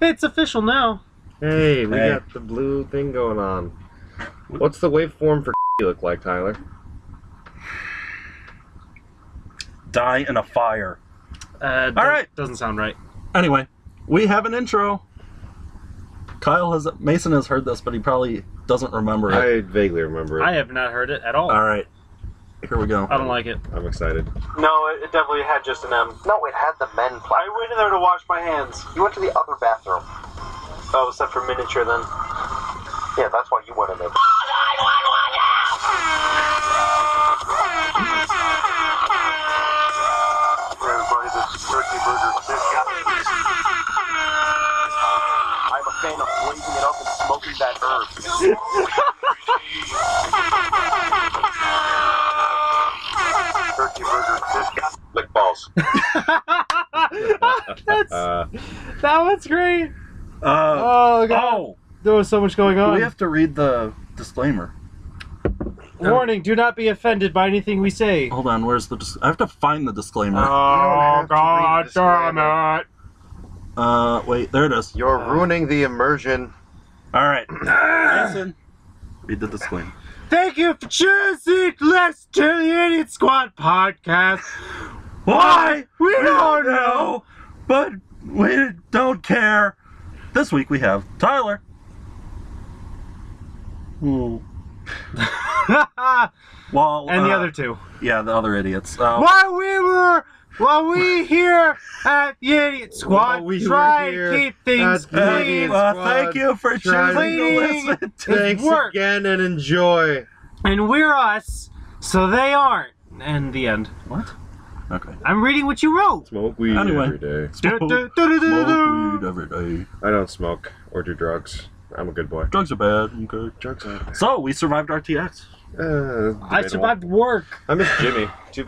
It's official now. Hey, we got the blue thing going on. What's the waveform for look like, Tyler? Die in a fire. All right. Doesn't sound right. Anyway, we have an intro. Mason has heard this, but he probably doesn't remember it. I vaguely remember it. I have not heard it at all. All right, here we go. I don't like it. I'm excited. No, it definitely had just an M. No, it had the men play. I went in there to wash my hands. You went to the other bathroom. Oh, except for miniature then. Yeah, that's why you went in there. Everybody, this is Turkey Burger I'm a fan of blazing it up and smoking that herb. Turkey Burger lick balls. That one's great. Oh, God. There was so much going on. we have to read the disclaimer. Warning, do not be offended by anything we say. Hold on, where's the... I have to find the disclaimer. Oh, God damn it. Wait, there it is. You're ruining the immersion. All right. Mason, read the disclaimer. Thank you for choosing Let's Do the Idiot Squad podcast. Why? We don't know. but we don't care. This week we have Tyler. Well, And the other two. Yeah, the other idiots. While we here at the Idiot Squad try to keep things clean. Thank you for choosing to Cleaning listen to Thanks work. again and enjoy. And we're us, so they aren't. And the end. What? Okay. I'm reading what you wrote. Smoke weed Anyway. every day. Smoke weed every day. I don't smoke or do drugs. I'm a good boy. Drugs are bad. Okay. Drugs are bad. So we survived RTX. I survived work. I miss Jimmy. Too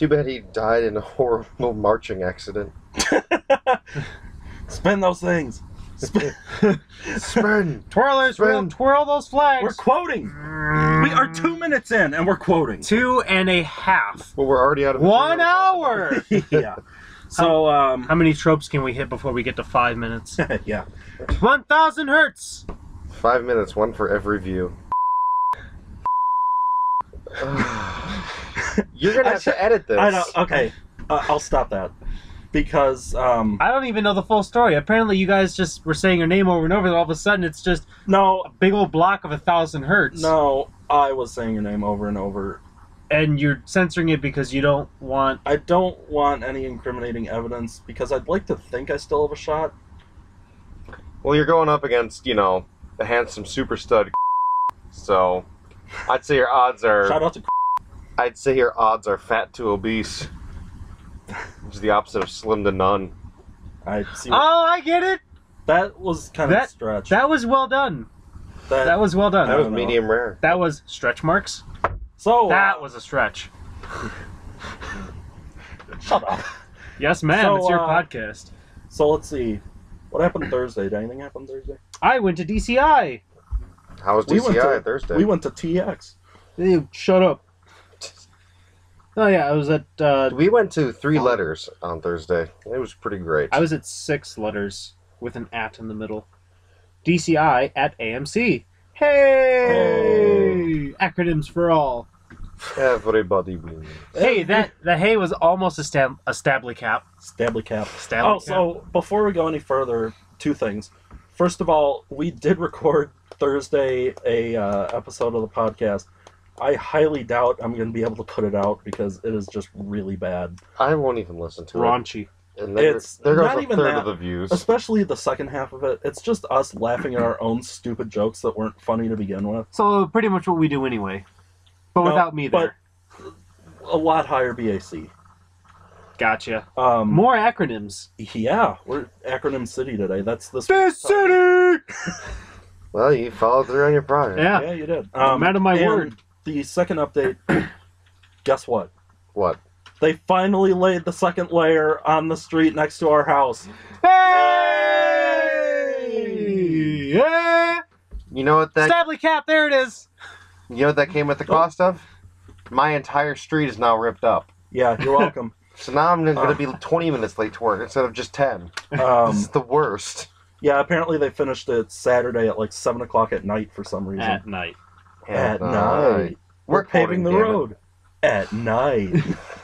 bad he died in a horrible marching accident. Spin those things. Spin. Twirlers, we'll twirl those flags. We're quoting. We are 2 minutes in and we're quoting. 2.5. Well, we're already out of 1 hour. Yeah. So How many tropes can we hit before we get to 5 minutes? yeah. 1,000 hertz. 5 minutes, one for every view. You're gonna have to edit this. I know. Okay. I'll stop that because I don't even know the full story. Apparently, you guys just were saying your name over and over, and all of a sudden, it's just no, a big old block of 1,000 hertz. no. I was saying your name over and over. And you're censoring it because you don't want. I don't want any incriminating evidence because I'd like to think I still have a shot. Well, you're going up against, the handsome super stud. So, I'd say your odds are. Shout out to. I'd say your odds are fat to obese, which is the opposite of slim to none. I see. Oh, I get it. That was kind of a stretch. That was well done. That was well done. That was medium rare. That was stretch marks. So that was a stretch. Shut up. Yes, ma'am. So, it's your podcast. So let's see. What happened Thursday? Did anything happen Thursday? I went to DCI. How was DCI Thursday? We went to TX. Ew, shut up. Oh yeah, I was at. We went to 3 letters on Thursday. It was pretty great. I was at 6 letters with an at in the middle. DCI at AMC. Hey! Acronyms for all. Everybody wins. Hey, the hey was almost a stably cap. Stably cap. Stably cap. So before we go any further, 2 things. First of all, we did record Thursday a episode of the podcast. I highly doubt I'm going to be able to put it out because it is just really bad. I won't even listen to Raunchy. it. And there It's goes not a even third that. of the views. Especially the second half of it. It's just us laughing at our own stupid jokes that weren't funny to begin with. So pretty much what we do anyway. But without me there. But a lot higher BAC. Gotcha. More acronyms. Yeah, we're Acronym City today. That's this city! Well, you followed through on your project. Yeah, you did. Man of my and word. The second update, guess what? What? They finally laid the second layer on the street next to our house. Hey! Yeah! You know what that? Stably cap, there it is. You know what that came at the cost of? My entire street is now ripped up. Yeah, you're welcome. So now I'm going to be 20 minutes late to work instead of just 10. This is the worst. Yeah, apparently they finished it Saturday at like 7 o'clock at night for some reason. At night. At night. We're paving the road. At night.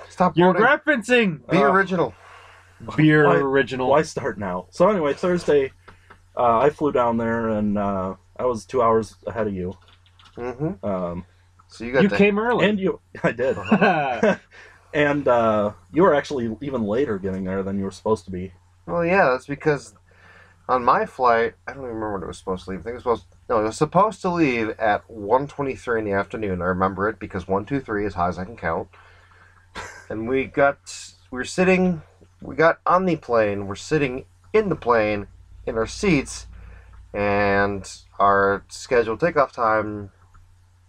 Stop You're quoting. referencing Be original. Beer Why- original. Why start now? So anyway, Thursday, I flew down there and I was 2 hours ahead of you. Mm-hmm. So you got You the... came early. And you, I did. And you were actually even later getting there than you were supposed to be. Well, yeah, that's because on my flight, I don't even remember when it was supposed to leave. I think it was supposed to leave at 1:23 in the afternoon. I remember it because 1:23 is high as I can count. And we got on the plane, we're sitting in the plane, in our seats, and our scheduled takeoff time,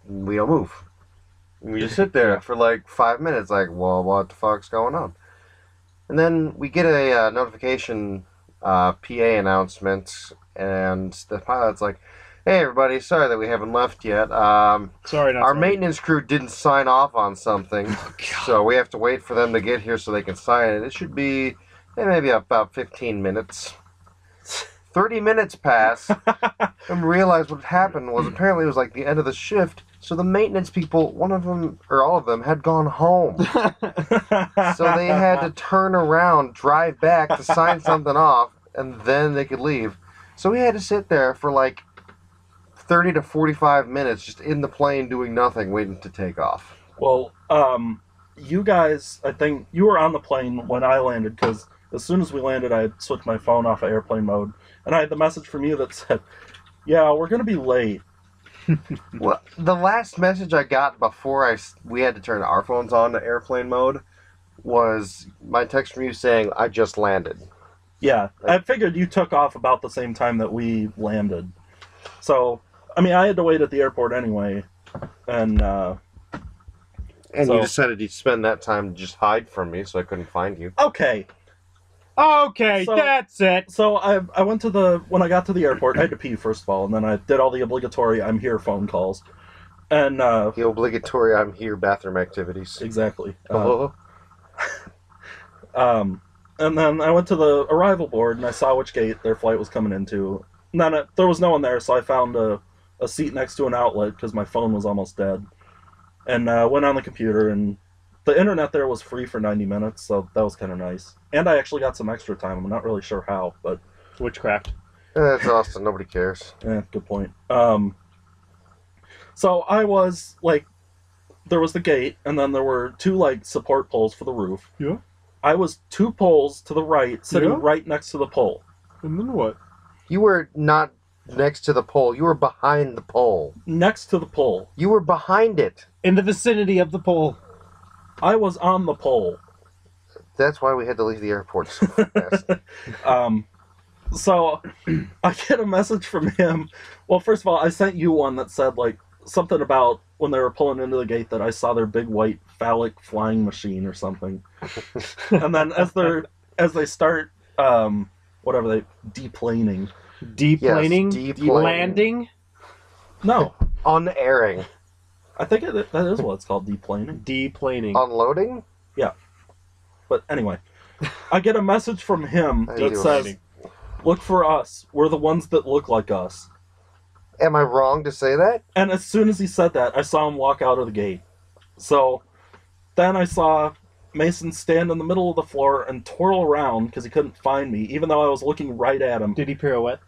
we don't move. We just sit there for like 5 minutes, like, well, what the fuck's going on? And then we get a notification, PA announcement, and the pilot's like, hey everybody, sorry that we haven't left yet. Sorry, not Our sorry. maintenance crew didn't sign off on something, so we have to wait for them to get here so they can sign it. It should be maybe about 15 minutes. 30 minutes pass, and we realized what happened was apparently it was like the end of the shift, so the maintenance people, one of them, or all of them, had gone home. So they had to turn around, drive back to sign something off, and then they could leave. So we had to sit there for like 30 to 45 minutes just in the plane doing nothing, waiting to take off. Well, you guys, I think you were on the plane when I landed because as soon as we landed, I had switched my phone off of airplane mode, and I had the message from you that said, "Yeah, we're gonna be late." Well, the last message I got before we had to turn our phones on to airplane mode was my text from you saying, I just landed. Yeah, I figured you took off about the same time that we landed. So, I mean, I had to wait at the airport anyway, and And So- you decided to spend that time to just hide from me so I couldn't find you. okay. Okay, So- that's it. So I went to when I got to the airport, I had to pee first of all, and then I did all the obligatory "I'm here" phone calls, and The obligatory I'm here bathroom activities. exactly. Oh. And then I went to the arrival board and I saw which gate their flight was coming into. And then there was no one there, so I found a seat next to an outlet because my phone was almost dead. And went on the computer, and the internet there was free for 90 minutes, so that was kind of nice. And I actually got some extra time. I'm not really sure how, but Witchcraft. It's Austin, nobody cares. good point. So I was like, there was the gate, and then there were two like support poles for the roof. Yeah. I was 2 poles to the right, sitting Yeah. right next to the pole. And then what? You were not next to the pole, you were behind the pole. Next to the pole. You were behind it. In the vicinity of the pole. I was on the pole. That's why we had to leave the airport so fast. So I get a message from him. Well, first of all, I sent you one that said like something about when they were pulling into the gate that I saw their big white phallic flying machine or something. And then as they start whatever they deplaning. Deplaning? Yes, deplaning. Landing? No, Unairing. I think that is what it's called, deplaning. Deplaning. Unloading? But anyway, I get a message from him I that do. says, "Look for us. We're the ones that look like us." Am I wrong to say that? And as soon as he said that, I saw him walk out of the gate. So then I saw Mason stand in the middle of the floor and twirl around because he couldn't find me, even though I was looking right at him. Did he pirouette?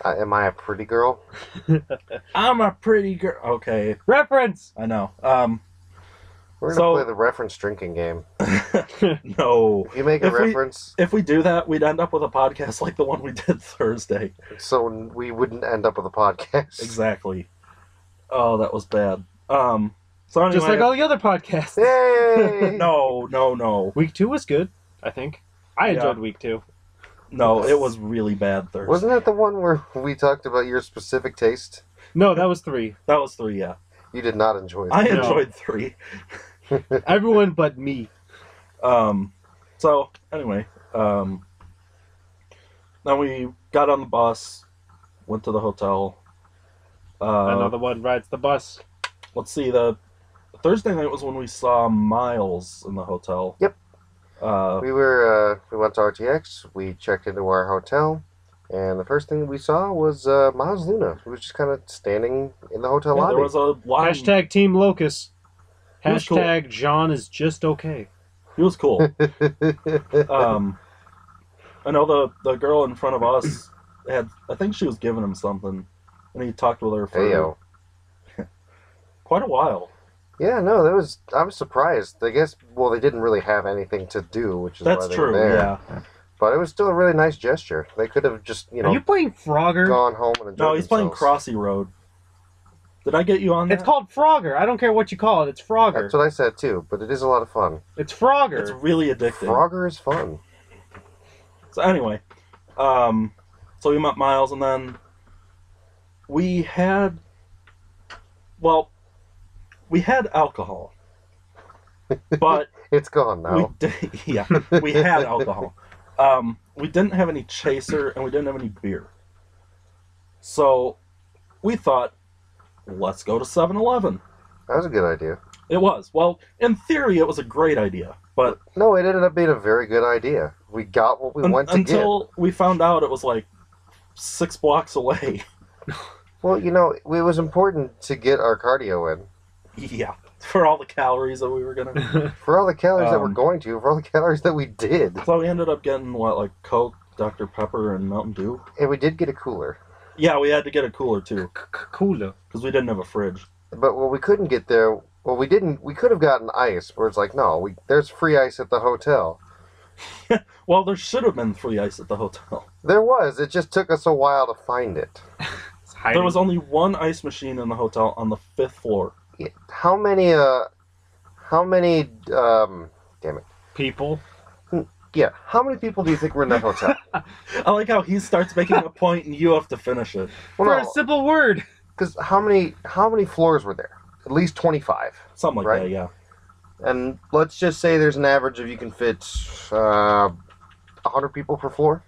Am I a pretty girl? I'm a pretty girl. Okay, Reference! I know. We're So- gonna play the reference drinking game. No. If you make a If we- reference, If we do that, we'd end up with a podcast like the one we did Thursday. so we wouldn't end up with a podcast. Exactly. Oh, that was bad. So anyway, Just like all the other podcasts. Yay! no. Week 2 was good, I think. I enjoyed Yeah. week 2. No, it was really bad Thursday. Wasn't that the one where we talked about your specific taste? No, that was 3. That was 3, yeah. You did not enjoy I that. No. enjoyed 3. Everyone but me. So anyway, then we got on the bus, went to the hotel. Another one rides the bus. Let's see, the Thursday night was when we saw Miles in the hotel. Yep. Uh, We went to RTX. We checked into our hotel, and the first thing we saw was Miles Luna, who was just kind of standing in the hotel yeah, lobby. there was a line. Hashtag Team Locust. He was cool. Hashtag John is just okay. He was cool. I know the girl in front of us had. I think she was giving him something, and he talked with her for Heyo. quite a while. Yeah, no, I was surprised. I guess, well, they didn't really have anything to do, which is That's why they true. were there. Yeah. But it was still a really nice gesture. They could have just, Are you playing Frogger? gone home and enjoyed No, he's playing themselves. Crossy Road. Did I get you on that? It's called Frogger. I don't care what you call it. It's Frogger. That's what I said too, but it is a lot of fun. It's Frogger. It's really addicting. Frogger is fun. So anyway, so we met Miles, and then we had alcohol, but It's gone now. we had alcohol. We didn't have any chaser, and we didn't have any beer. So we thought, let's go to 7-Eleven. That was a good idea. It was. Well, in theory, it was a great idea, but No, it ended up being a very good idea. We got what we went to get. until we found out it was like 6 blocks away. Well, it was important to get our cardio in. Yeah, for all the calories that we were gonna. For all the calories that we're Um, going to, for all the calories that we did. So we ended up getting like Coke, Dr. Pepper, and Mountain Dew. And we did get a cooler. Yeah, we had to get a cooler too Cooler. because we didn't have a fridge. But what we couldn't get there, we could have gotten ice, where it's like, no, there's free ice at the hotel. Well, there should have been free ice at the hotel. There was, it just took us a while to find it. It's hiding. There was only one ice machine in the hotel on the 5th floor. Yeah, How many, damn it. people. Yeah, how many people do you think were in that hotel? I like how he starts making a point and you have to finish it. For a simple word. Because how many floors were there? At least 25. Something like Right. that, yeah. And let's just say there's an average of you can fit 100 people per floor?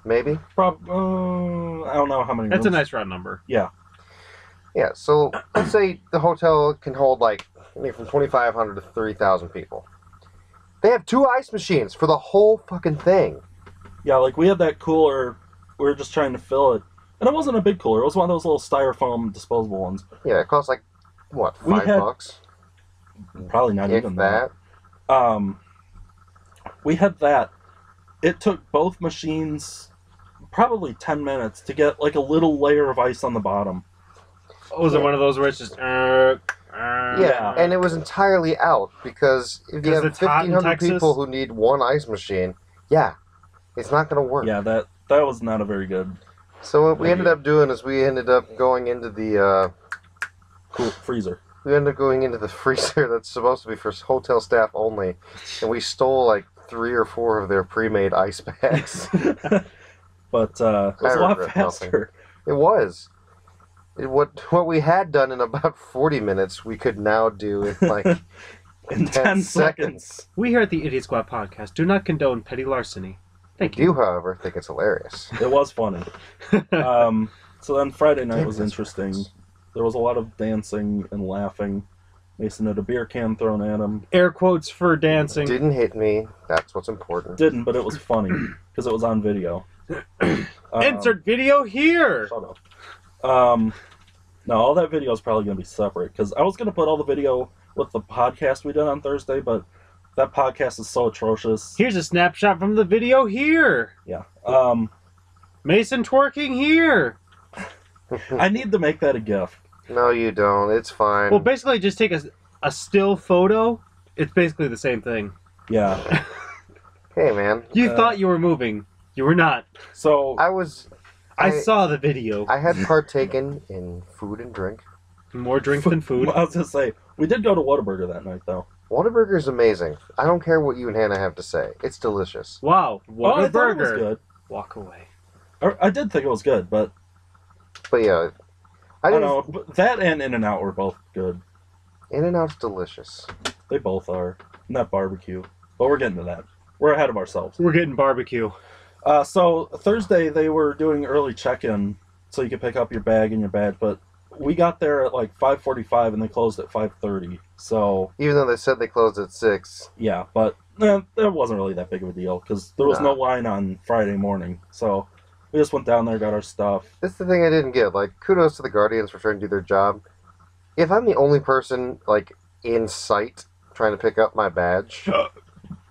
Maybe? I don't know how many That's a rooms. nice round number. Yeah, so let's say the hotel can hold from 2,500 to 3,000 people. They have 2 ice machines for the whole fucking thing. Yeah, like we had that cooler. We were just trying to fill it. And it wasn't a big cooler. It was one of those little styrofoam disposable ones. Yeah, it costs what, We had- $5? Probably not If even that. We had that. It took both machines probably 10 minutes to get like a little layer of ice on the bottom. Was it one of those where it's just... Yeah, and it was entirely out because if you have Because it's hot in 1,500 Texas? people who need one ice machine, it's not going to work. Yeah, that was not a very good So what we ended up doing is we ended up going into the freezer. we ended up going into the freezer that's supposed to be for hotel staff only, and we stole 3 or 4 of their pre-made ice bags. But it was a lot regret faster. It was. What we had done in about 40 minutes, we could now do in In 10 seconds. We here at the Idiot Squad podcast do not condone petty larceny. Thank I do, however, think it's hilarious. It was funny. So then Friday night was interesting. There was a lot of dancing and laughing. Mason had a beer can thrown at him. Air quotes for dancing. Didn't hit me. That's what's important. Didn't, but it was funny because it was on video. Insert video here. Shut up. No, all that video is probably going to be separate because I was going to put all the video with the podcast we did on Thursday, but that podcast is so atrocious. Here's a snapshot from the video here. Yeah. Mason twerking here. I need to make that a GIF. No, you don't. It's fine. Well, basically, just take a still photo. It's basically the same thing. Yeah. Hey, man. You thought you were moving. You were not. So I saw the video. I had partaken in food and drink. More drink than food. I was going to say, we did go to Whataburger that night, though. Whataburger is amazing. I don't care what you and Hannah have to say. It's delicious. Wow. What I a thought it was burger. good. Walk away. I did think it was good, but But yeah, I don't know. But that and In-N-Out were both good. In-N-Out's delicious. They both are. And that barbecue. But we're getting to that. We're ahead of ourselves. We're getting barbecue. So Thursday they were doing early check-in so you could pick up your bag and your badge, but we got there at like 5:45 and they closed at 5:30. So Even though they said they closed at 6. yeah, but that wasn't really that big of a deal because there was no line on Friday morning. So we just went down there, got our stuff. That's the thing I didn't get. Like, kudos to the Guardians for trying to do their job. If I'm the only person, like, in sight trying to pick up my badge,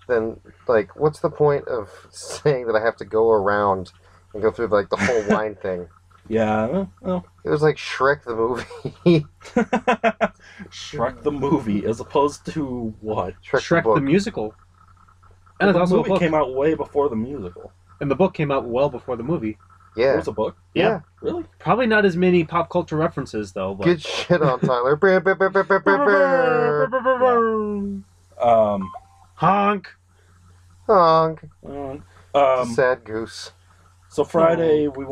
then, like, what's the point of saying that I have to go around and go through, like, the whole line thing? Yeah, well, It was like Shrek the movie. Shrek the movie as opposed to what? Shrek book. the musical. And it's The also a movie book. came out way before the musical. And the book came out well before the movie. There Yeah. was a book? Yeah. Really? Probably not as many pop culture references, though. But Good shit on Tyler. Brr, brr, brr, brr, brr, brr, brr. Honk. Honk. Um, Sad goose. so Friday we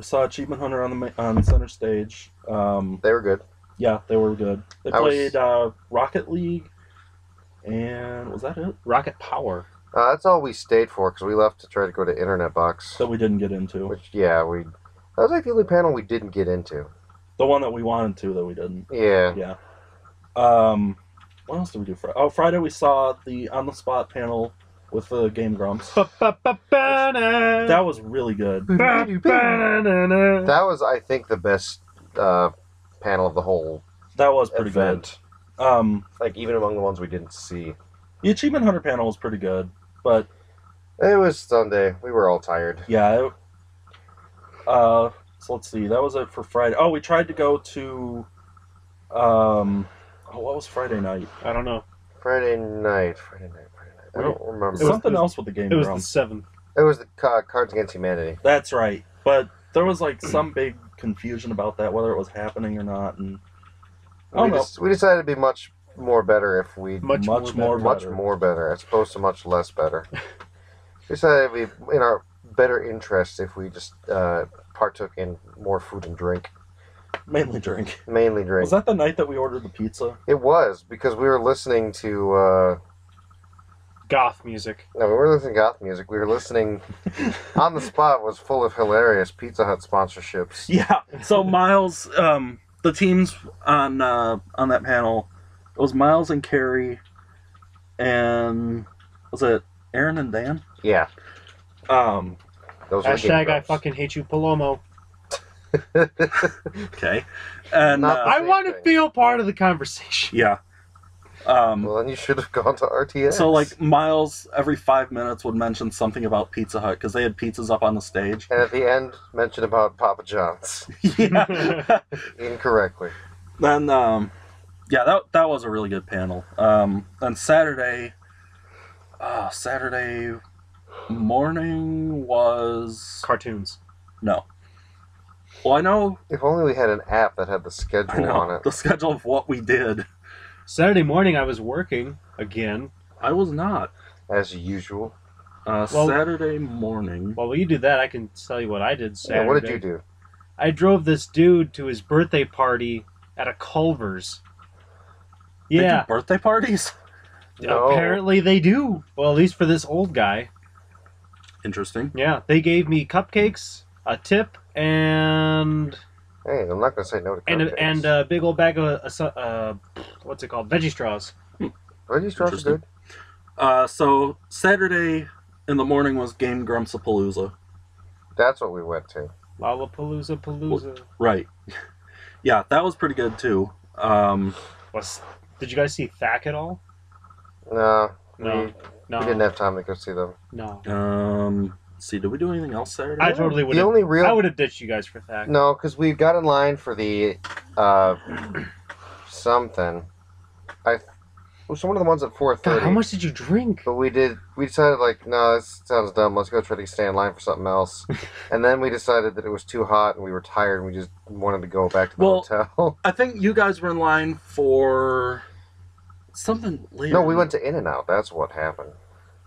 saw Achievement Hunter on center stage. They were good. Yeah, they were good. They I was- played Rocket League, and was that it? Rocket Power. That's all we stayed for because we left to try to go to Internet Box. That we didn't get into. Which, yeah, that was like the only panel we didn't get into. The one that we wanted to that we didn't. Yeah. Yeah. What else did we do Friday? Oh, Friday we saw the on the spot panel with the Game Grumps. That was really good. That was, I think, the best panel of the whole That was pretty event. good. Like, even among the ones we didn't see. The Achievement Hunter panel was pretty good, but It was Sunday. We were all tired. yeah. So let's see. That was it for Friday. Oh, we tried to go to. What was Friday night? I don't know. Friday night. I don't remember. Something else with the Game It was the Grumps. 7th. It was the Cards Against Humanity. That's right. But there was like some big confusion about that, whether it was happening or not, and I don't know. We decided it'd be much more better if we Much more much better. more better as opposed to much less better. We decided it'd be in our better interest if we just partook in more food and drink, Mainly drink. mainly drink. Was that the night that we ordered the pizza? It was because we were listening to. Goth music. No, we were listening to goth music. We were listening. On the Spot was full of hilarious Pizza Hut sponsorships. Yeah. So Miles, the teams on that panel, it was Miles and Carrie, and was it Aaron and Dan? Yeah, Um. those were Hashtag I Game fucking hate you, Palomo. Okay. And Not I Same want to thing. feel part of the conversation. yeah. Well, then you should have gone to RTS. So like Miles every 5 minutes would mention something about Pizza Hut because they had pizzas up on the stage. and at the end, mention about Papa John's Yeah. incorrectly. Then yeah, that was a really good panel. Then Saturday morning was Cartoons. no. Well, I know If only we had an app that had the schedule on it. the schedule of what we did. Saturday morning I was working again. I was not. As usual. Saturday morning. Well, while you do that, I can tell you what I did Saturday. Yeah, what did you do? I drove this dude to his birthday party at a Culver's. They do Yeah, birthday parties? No. apparently they do. Well, at least for this old guy. Interesting. Yeah, they gave me cupcakes, a tip, and Hey, I'm not going to say no to cupcakes. and a big old bag of what's it called? Veggie straws. Veggie straws are Interesting. good. So Saturday in the morning was Game Grumpsapalooza. That's what we went to. Lollapalooza palooza. Right. Yeah, that was pretty good too. Did you guys see Thack at all? No. No. No. We didn't have time to go see them. No. Let's see, did we do anything else Saturday? I totally would The have. only real... I would have ditched you guys for Thack. No, because we got in line for the something. It was one of the ones at 4:30. God, how much did you drink? But we decided, like, no, this sounds dumb. Let's go try to stay in line for something else. And then we decided that it was too hot and we were tired and we just wanted to go back to the hotel. I think you guys were in line for something later. No, we went to In-N-Out. That's what happened.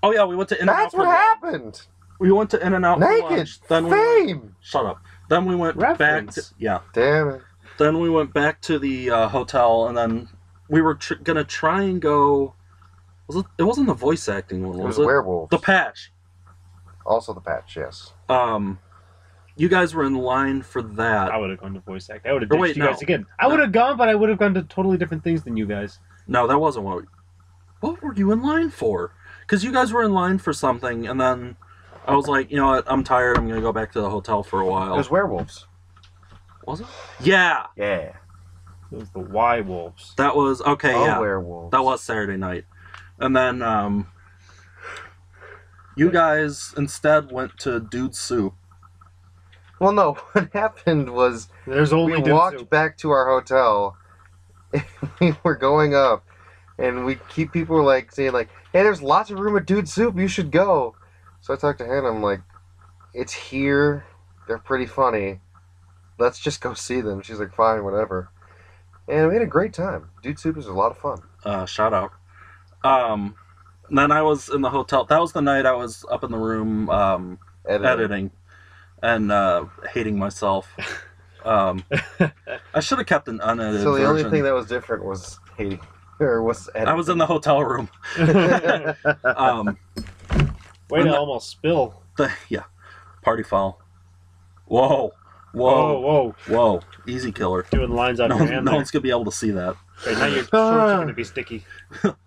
Oh yeah, we went to In-N-Out. That's what happened! We went to In-N-Out for Naked! lunch. Then we Fame! shut up. Then we went back Reference. to, yeah. Damn it. Then we went back to the hotel, and then we were gonna try and go. It wasn't the voice acting one, It was was it? werewolves. The Patch. Also the patch, yes. you guys were in line for that. I would have gone to voice act. I would have Or ditched wait, you no. guys again. I would have gone, but I would have gone to totally different things than you guys. No, that wasn't what were you in line for? Because you guys were in line for something, and then I was like, you know what, I'm tired, I'm going to go back to the hotel for a while. It was werewolves. Was it? Yeah! Yeah. It was the Y Wolves. That was, okay, yeah. Werewolves. That was Saturday night. And then, you guys instead went to Dude Soup. Well, no. What happened was There's only we Dude walked Soup. back to our hotel. And we were going up, and people were like saying like, "Hey, there's lots of room at Dude Soup. You should go." So I talked to Hannah. I'm like, "It's here. They're pretty funny. Let's just go see them." She's like, "Fine, whatever." And we had a great time. Dude Soup is a lot of fun. Shout out. Then I was in the hotel. That was the night I was up in the room editing and hating myself. I should have kept an unedited So the version. only thing that was different was hating, or was editing. I was in the hotel room. Way to almost spill. Party foul. Whoa. Whoa. Easy killer. Doing lines out No, your hand no there. one's gonna be able to see that. Right, now your shorts are going to be sticky.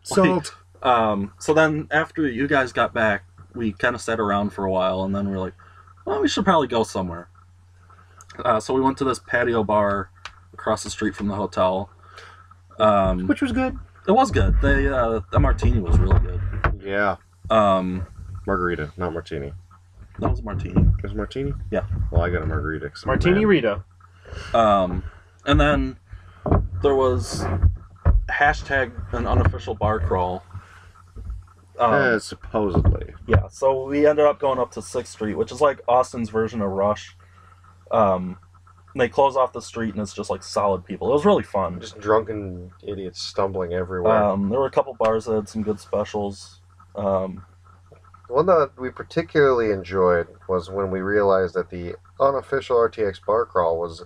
Salt. So then after you guys got back, we kind of sat around for a while, and then we were like, well, we should probably go somewhere. So we went to this patio bar across the street from the hotel. Which was good. It was good. The martini was really good. Yeah. Um, Margarita, not martini. that was a martini. It was martini? Yeah. Well, I got a margarita. 'cause I'm a Martini man. Rita. And then there was hashtag an unofficial bar crawl. Supposedly. Yeah, so we ended up going up to 6th Street, which is like Austin's version of Rush. They close off the street and it's just like solid people. It was really fun. Just drunken idiots stumbling everywhere. There were a couple bars that had some good specials. The one that we particularly enjoyed was when we realized that the unofficial RTX bar crawl was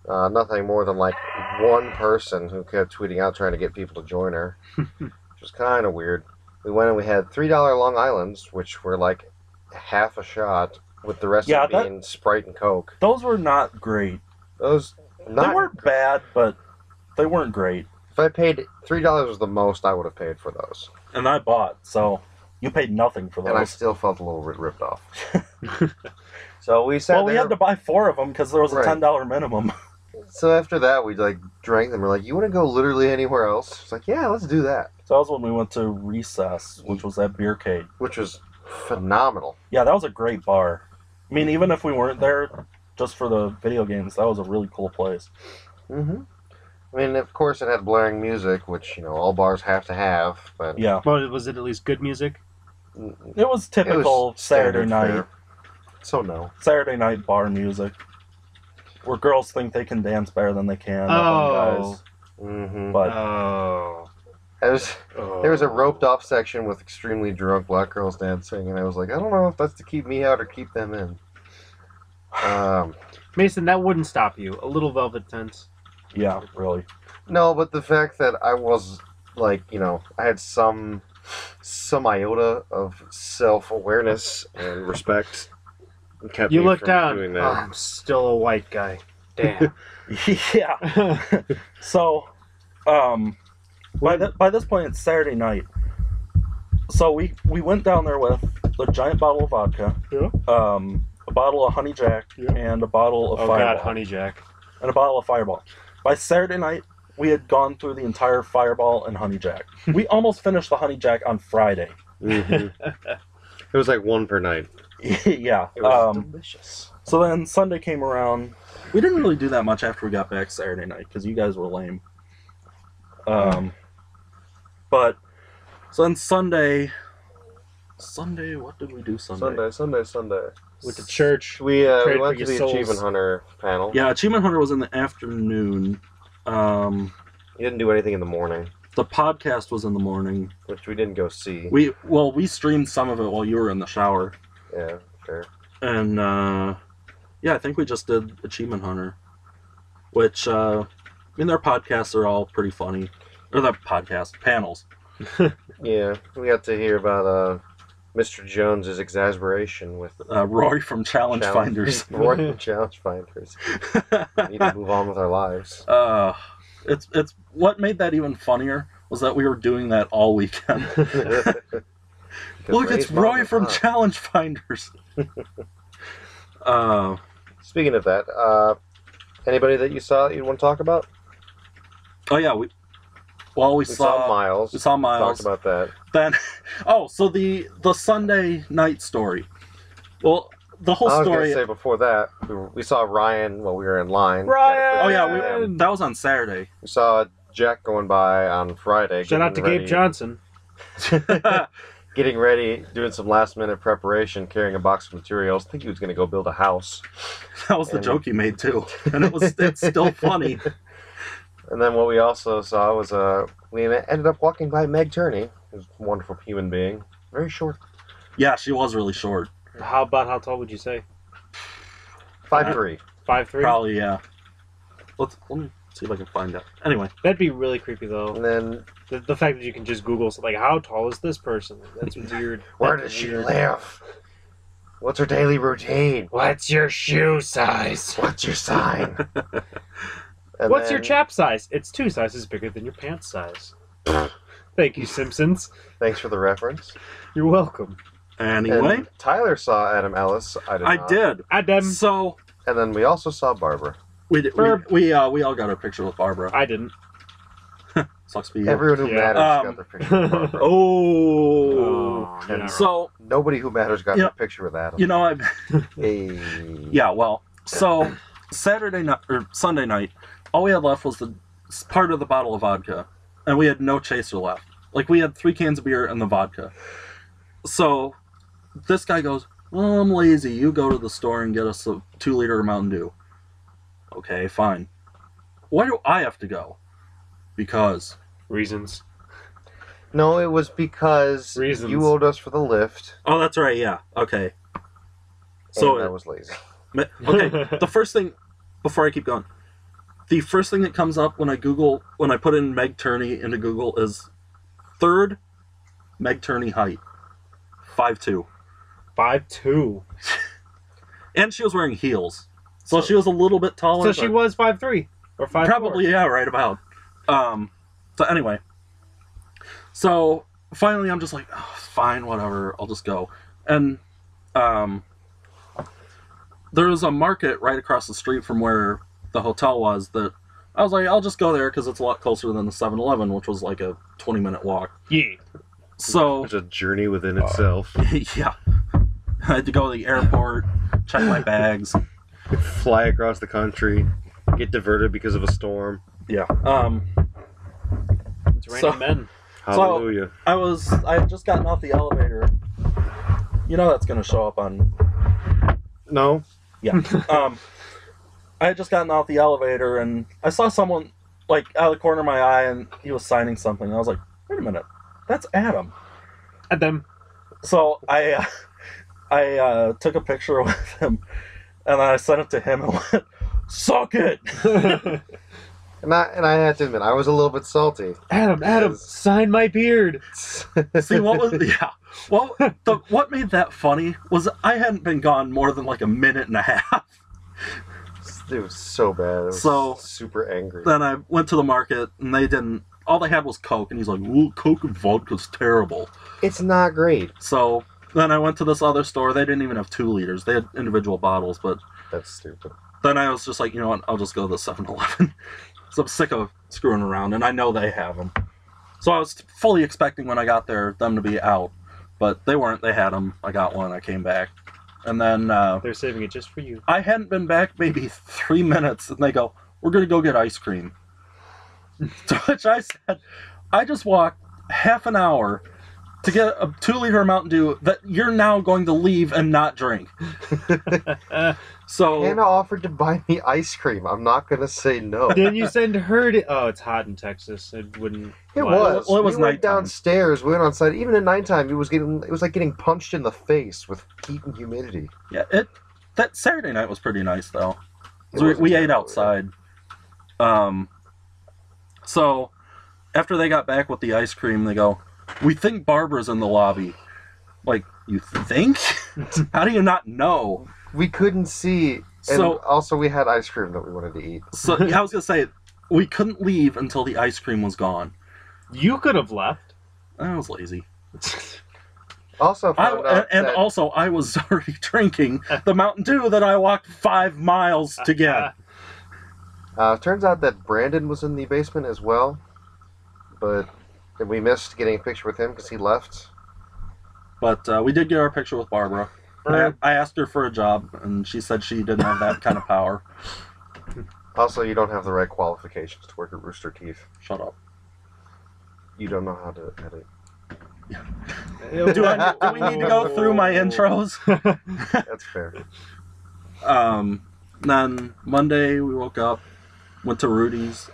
nothing more than like one person who kept tweeting out trying to get people to join her, which was kind of weird. We went and we had $3 Long Islands, which were like half a shot, with the rest Yeah, of it being Sprite and Coke. Those were not great. Those They not. weren't bad, but they weren't great. If I paid $3 was the most I would have paid for those, And I bought, so you paid nothing for and I those. still felt a little bit ripped off. So we sat Well, we there. had to buy 4 of them because there was a Right. $10 minimum. So after that, we like drank them. We're like, "You want to go literally anywhere else?" It's like, "Yeah, let's do that," So that was when we went to Recess, which was that beercade. which was phenomenal. Yeah, that was a great bar. I mean, even if we weren't there just for the video games, that was a really cool place. Mm-hmm. I mean, of course, it had blaring music, which all bars have to have. But Yeah, Well, was it at least good music? it was typical It was Saturday standard night. fare. So no. Saturday night bar music, where girls think they can dance better than they can. up on guys. Mm-hmm. But Oh. There was a roped off section with extremely drunk black girls dancing, and I was like, I don't know if that's to keep me out or keep them in. Mason, that wouldn't stop you. A little velvet tense. yeah, really. No, but the fact that I was like, I had some iota of self-awareness and respect kept You me look from down. doing Oh, that. I'm still a white guy. Damn. Yeah. So, by this point, it's Saturday night. So we went down there with a giant bottle of vodka, Yeah. a bottle of Honey Jack, Yeah. and a bottle of Oh Fireball. God, Honey Jack. And a bottle of Fireball. By Saturday night, we had gone through the entire Fireball and Honey Jack. We almost finished the Honey Jack on Friday. Mm-hmm. It was like one per night. Yeah. It was delicious. So then Sunday came around. We didn't really do that much after we got back Saturday night because you guys were lame. But so then Sunday, what did we do Sunday? Sunday. With the church. We Prayed went for to the your souls. Achievement Hunter panel. Yeah, Achievement Hunter was in the afternoon. You didn't do anything in the morning, The podcast was in the morning. which we didn't go see. We streamed some of it while you were in the shower. Yeah, fair. And yeah, I think we just did Achievement Hunter, which I mean their podcasts are all pretty funny, or their podcast panels. Yeah, we got to hear about Mr. Jones's exasperation with Roy from Challenge Finders. Roy from Challenge Finders. We need to move on with our lives. It's what made that even funnier was that we were doing that all weekend. Look, it's Roy from Challenge Finders. Speaking of that, anybody that you saw that you want to talk about? Oh yeah, we saw Miles. We saw Miles. Talked about that. Then, so the Sunday night story. Well, the whole I was story. gonna say before that, we saw Ryan while we were in line. Ryan! Oh yeah, that was on Saturday. We saw Jack going by on Friday. Shout out to Gabe Johnson. Getting ready, doing some last minute preparation, carrying a box of materials. I think he was going to go build a house. That was the joke he made too, and it's still funny. And then what we also saw was we ended up walking by Meg Turney, who's a wonderful human being. Very short. Yeah, she was really short. How tall would you say? 5'3". 5'3"? Probably, yeah. Let me see if I can find out. Anyway. That'd be really creepy, though. And then The fact that you can just Google, like, how tall is this person? That's weird. where does she live? What's her daily routine? What's your shoe size? What's your sign? And What's your then- chap size? It's 2 sizes bigger than your pants size. Thank you, Simpsons. Thanks for the reference. You're welcome. Anyway. And Tyler saw Adam Ellis. I did. I not. did. Adam. So And then we also saw Barbara. we all got a picture with Barbara. I didn't. Sucks for you. Everyone who Yeah. matters got their picture with Barbara. Oh. you're not So Nobody who matters got Yeah. their picture with Adam. you know I've Hey. yeah well so Saturday night or Sunday night, all we had left was the part of the bottle of vodka, and we had no chaser left. Like we had 3 cans of beer and the vodka. So this guy goes, "Well, I'm lazy. You go to the store and get us a 2-liter Mountain Dew." Okay, fine. Why do I have to go? Because Reasons. No, it was because Reasons. you owed us for the lift. oh, that's right. Yeah. Okay. So So I was lazy. okay, the first thing before I keep going, the first thing that comes up when I put in Meg Turney into Google is third Meg Turney height, 5'2", 5'2". and she was wearing heels, so she was a little bit taller. So she but- was 5'3" or 5'4". Probably, yeah, right about. So anyway, so finally I'm just like, oh, fine, whatever, I'll just go. And there was a market right across the street from where the hotel was that I was like, I'll just go there because it's a lot closer than the 7-Eleven, which was like a 20-minute walk. Yeah. So, It's a journey within itself. yeah. I had to go to the airport, check my bags. Fly across the country, get diverted because of a storm. Yeah. It's raining So- men. Hallelujah. I had just gotten off the elevator. You know that's going to show up on... No. Yeah. I had just gotten off the elevator and I saw someone like out of the corner of my eye and he was signing something. And I was like, wait a minute, that's Adam. Adam. So I took a picture with him and then I sent it to him and went, suck it. And I had to admit, I was a little bit salty. Adam, Yes. sign my beard. See what was what made that funny was I hadn't been gone more than like a minute and a half. It was so bad. I was So- super angry. Then I went to the market and all they had was Coke and he's like, ooh, Coke and vodka's terrible. It's not great. So then I went to this other store. They didn't even have 2 liters. They had individual bottles, but That's stupid. then I was just like, you know what? I'll just go to the 7-Eleven. So I'm sick of screwing around, and I know they have them. So I was fully expecting when I got there them to be out, but they weren't. They had them. I got one. I came back. And then They're saving it just for you. I hadn't been back maybe 3 minutes, and they go, we're going to go get ice cream. To which I said, I just walked half an hour to get a 2-liter Mountain Dew that you're now going to leave and not drink. So Hannah offered to buy me ice cream. I'm not going to say no. Then you send her to... Oh, it's hot in Texas. It wouldn't... It Wow. was. Well, it was we went nighttime. downstairs. We went outside. Even at nighttime, it was like getting punched in the face with heat and humidity. yeah, that Saturday night was pretty nice though. It So we wasn't ate terrible, outside. So after they got back with the ice cream, they go, we think Barbara's in the lobby. Like, You think? How do you not know? We couldn't see. And So- also we had ice cream that we wanted to eat. So I was gonna say we couldn't leave until the ice cream was gone. You could have left. I was lazy. Also found out that Also I was already drinking the Mountain Dew that I walked 5 miles to get. turns out that Brandon was in the basement as well, but we missed getting a picture with him because he left. But we did get our picture with Barbara. I asked her for a job, and she said she didn't have that kind of power. Also, you don't have the right qualifications to work at Rooster Teeth. Shut up. You don't know how to edit. Do we need to go through my intros? That's fair. Then Monday we woke up, went to Rudy's.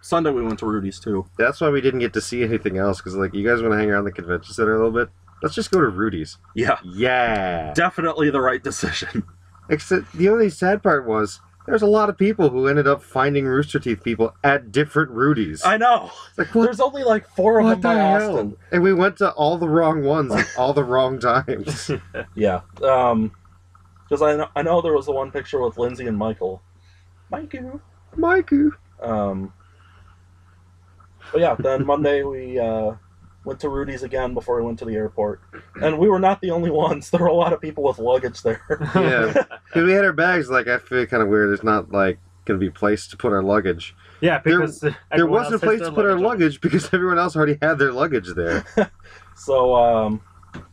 Sunday we went to Rudy's too. That's why we didn't get to see anything else, because, like, you guys want to hang around the convention center a little bit? Let's just go to Rudy's. Yeah, Yeah. definitely the right decision. Except the only sad part was there's a lot of people who ended up finding Rooster Teeth people at different Rudy's. I know. It's like, what, There's only like 4 of them what the by hell? Austin. And we went to all the wrong ones at all the wrong times. Yeah. Because I know there was the one picture with Lindsay and Michael. Mikey. Mikey. But yeah, then Monday we went to Rudy's again before we went to the airport. And we were not the only ones. There were a lot of people with luggage there. Yeah. Because we had our bags, like, I feel kind of weird. There's not, like, going to be a place to put our luggage. Yeah, because There wasn't a place to put our luggage because everyone else already had their luggage there. So,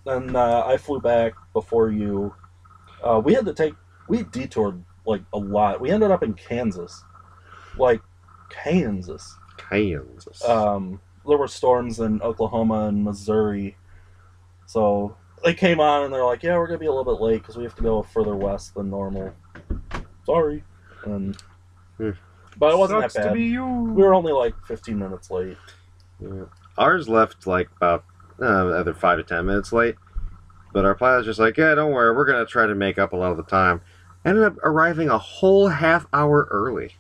then I flew back before you. We detoured, like, a lot. We ended up in Kansas. Like, Kansas. Kansas. There were storms in Oklahoma and Missouri. So, they came on and they're like, yeah, we're going to be a little bit late because we have to go further west than normal. Sorry. And, but it wasn't that bad. We were only like 15 minutes late. Yeah. Ours left like about either 5 to 10 minutes late, but our pilot's just like, yeah, don't worry, we're gonna try to make up a lot of the time. Ended up arriving a whole half hour early,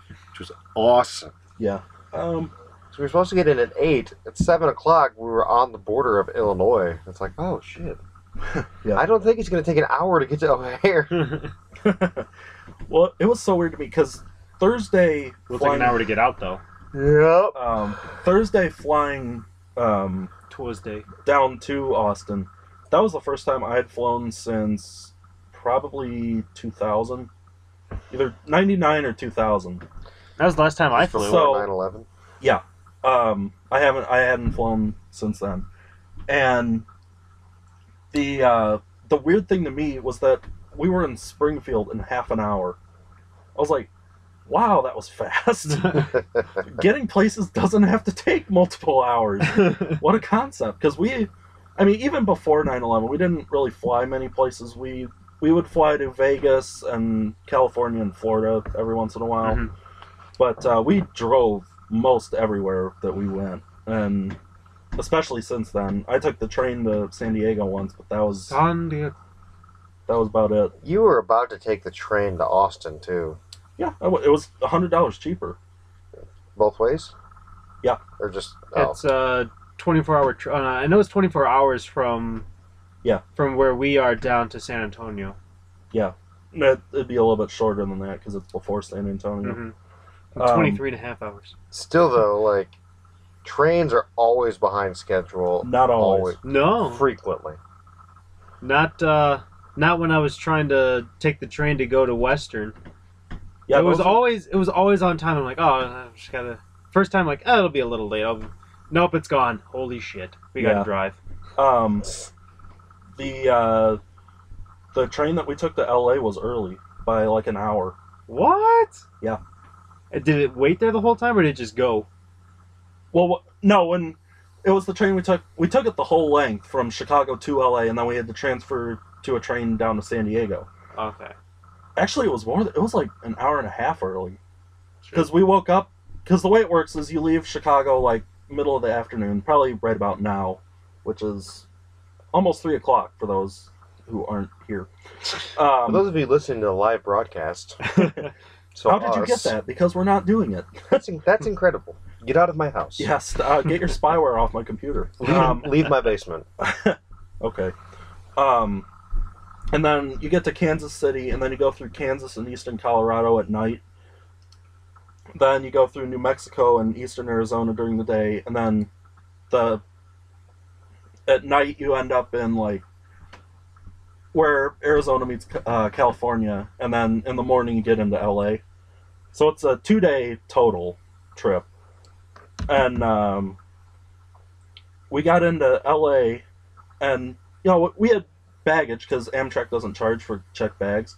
which was awesome. Yeah. So we were supposed to get in at 8. At 7 o'clock, we were on the border of Illinois. It's like, oh, shit. Yeah. I don't think it's going to take an hour to get to O'Hare. Well, it was so weird to me because Thursday We'll take an hour to get out, though. Yep. Thursday flying Tuesday. down to Austin. That was the first time I had flown since probably 2000, either 99 or 2000. That was the last time I flew. So- 9/11. Yeah. I hadn't flown since then. And the weird thing to me was that we were in Springfield in half an hour. I was like, wow, that was fast. Getting places doesn't have to take multiple hours. What a concept. Because even before 9/11, we didn't really fly many places. We would fly to Vegas and California and Florida every once in a while. Mhm. But we drove most everywhere that we went. And especially since then. I took the train to San Diego once, but that was about it. You were about to take the train to Austin, too. Yeah, it was $100 cheaper. Both ways? Yeah. Or just... It's a 24-hour... I know it's 24 hours from where we are down to San Antonio. Yeah. It'd be a little bit shorter than that because it's before San Antonio. Mm-hmm. 23 and a half hours. Still, though, like, trains are always behind schedule. Not always. No. Frequently. Not when I was trying to take the train to go to Western. Yeah, it was always on time. I'm like, oh, I just gotta... First time, like, oh, it'll be a little late. Nope, it's gone. Holy shit. We gotta drive. The train that we took to LA was early by like an hour. What? Yeah. Did it wait there the whole time, or did it just go? Well, no, when it was the train we took it the whole length from Chicago to LA, and then we had to transfer to a train down to San Diego. Okay. Actually, it was it was like an hour and a half early. Because we woke up, because the way it works is you leave Chicago like middle of the afternoon, probably right about now, which is almost 3 o'clock for those who aren't here. For those of you listening to the live broadcast... So how did you get that? Because we're not doing it. That's incredible. Get out of my house. Yes, get your spyware off my computer. Leave my basement. Okay. And then you get to Kansas City, and then you go through Kansas and eastern Colorado at night. Then you go through New Mexico and eastern Arizona during the day, and then at night you end up in like where Arizona meets California, and then in the morning you get into LA. So it's a 2-day total trip. And we got into LA, and we had baggage because Amtrak doesn't charge for checked bags.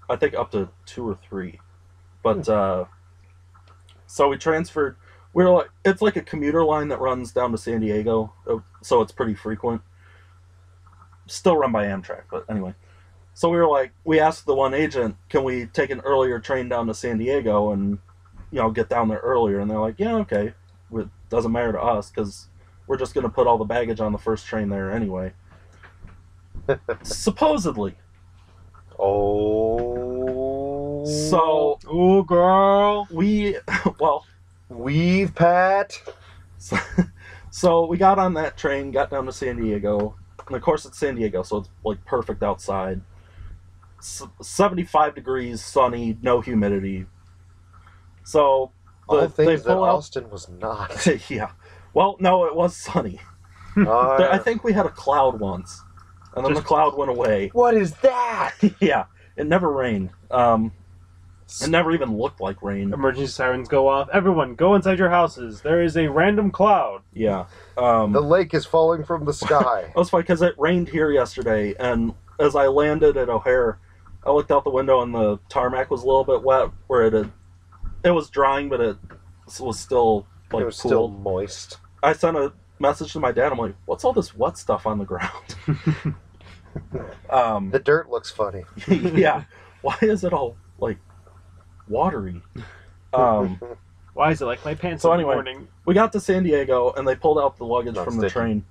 I think up to 2 or 3. But so we transferred. It's like a commuter line that runs down to San Diego, so it's pretty frequent. Still run by Amtrak, but anyway. So we asked the one agent, can we take an earlier train down to San Diego and get down there earlier? And they're like, yeah, okay. It doesn't matter to us because we're just going to put all the baggage on the first train there anyway. Supposedly. Oh. So, oh, girl. Weave, Pat. So we got on that train, got down to San Diego. And of course it's San Diego, so it's like perfect outside. 75 degrees, sunny, no humidity. So all things that pull out. Austin was not. Yeah. Well, no, it was sunny. I think we had a cloud once, and then the cloud went away. What is that? Yeah, it never rained. It never even looked like rain. Emergency sirens go off. Everyone, go inside your houses. There is a random cloud. Yeah. The lake is falling from the sky. That was funny because it rained here yesterday, and as I landed at O'Hare, I looked out the window and the tarmac was a little bit wet, where it was drying, but it was still like it was cool. still moist. I sent a message to my dad. I'm like, "What's all this wet stuff on the ground?" The dirt looks funny. Yeah. Why is it all like watery? Why is it like my pants So in the anyway, morning? we got to San Diego and they pulled out the luggage Not from the sticky. train.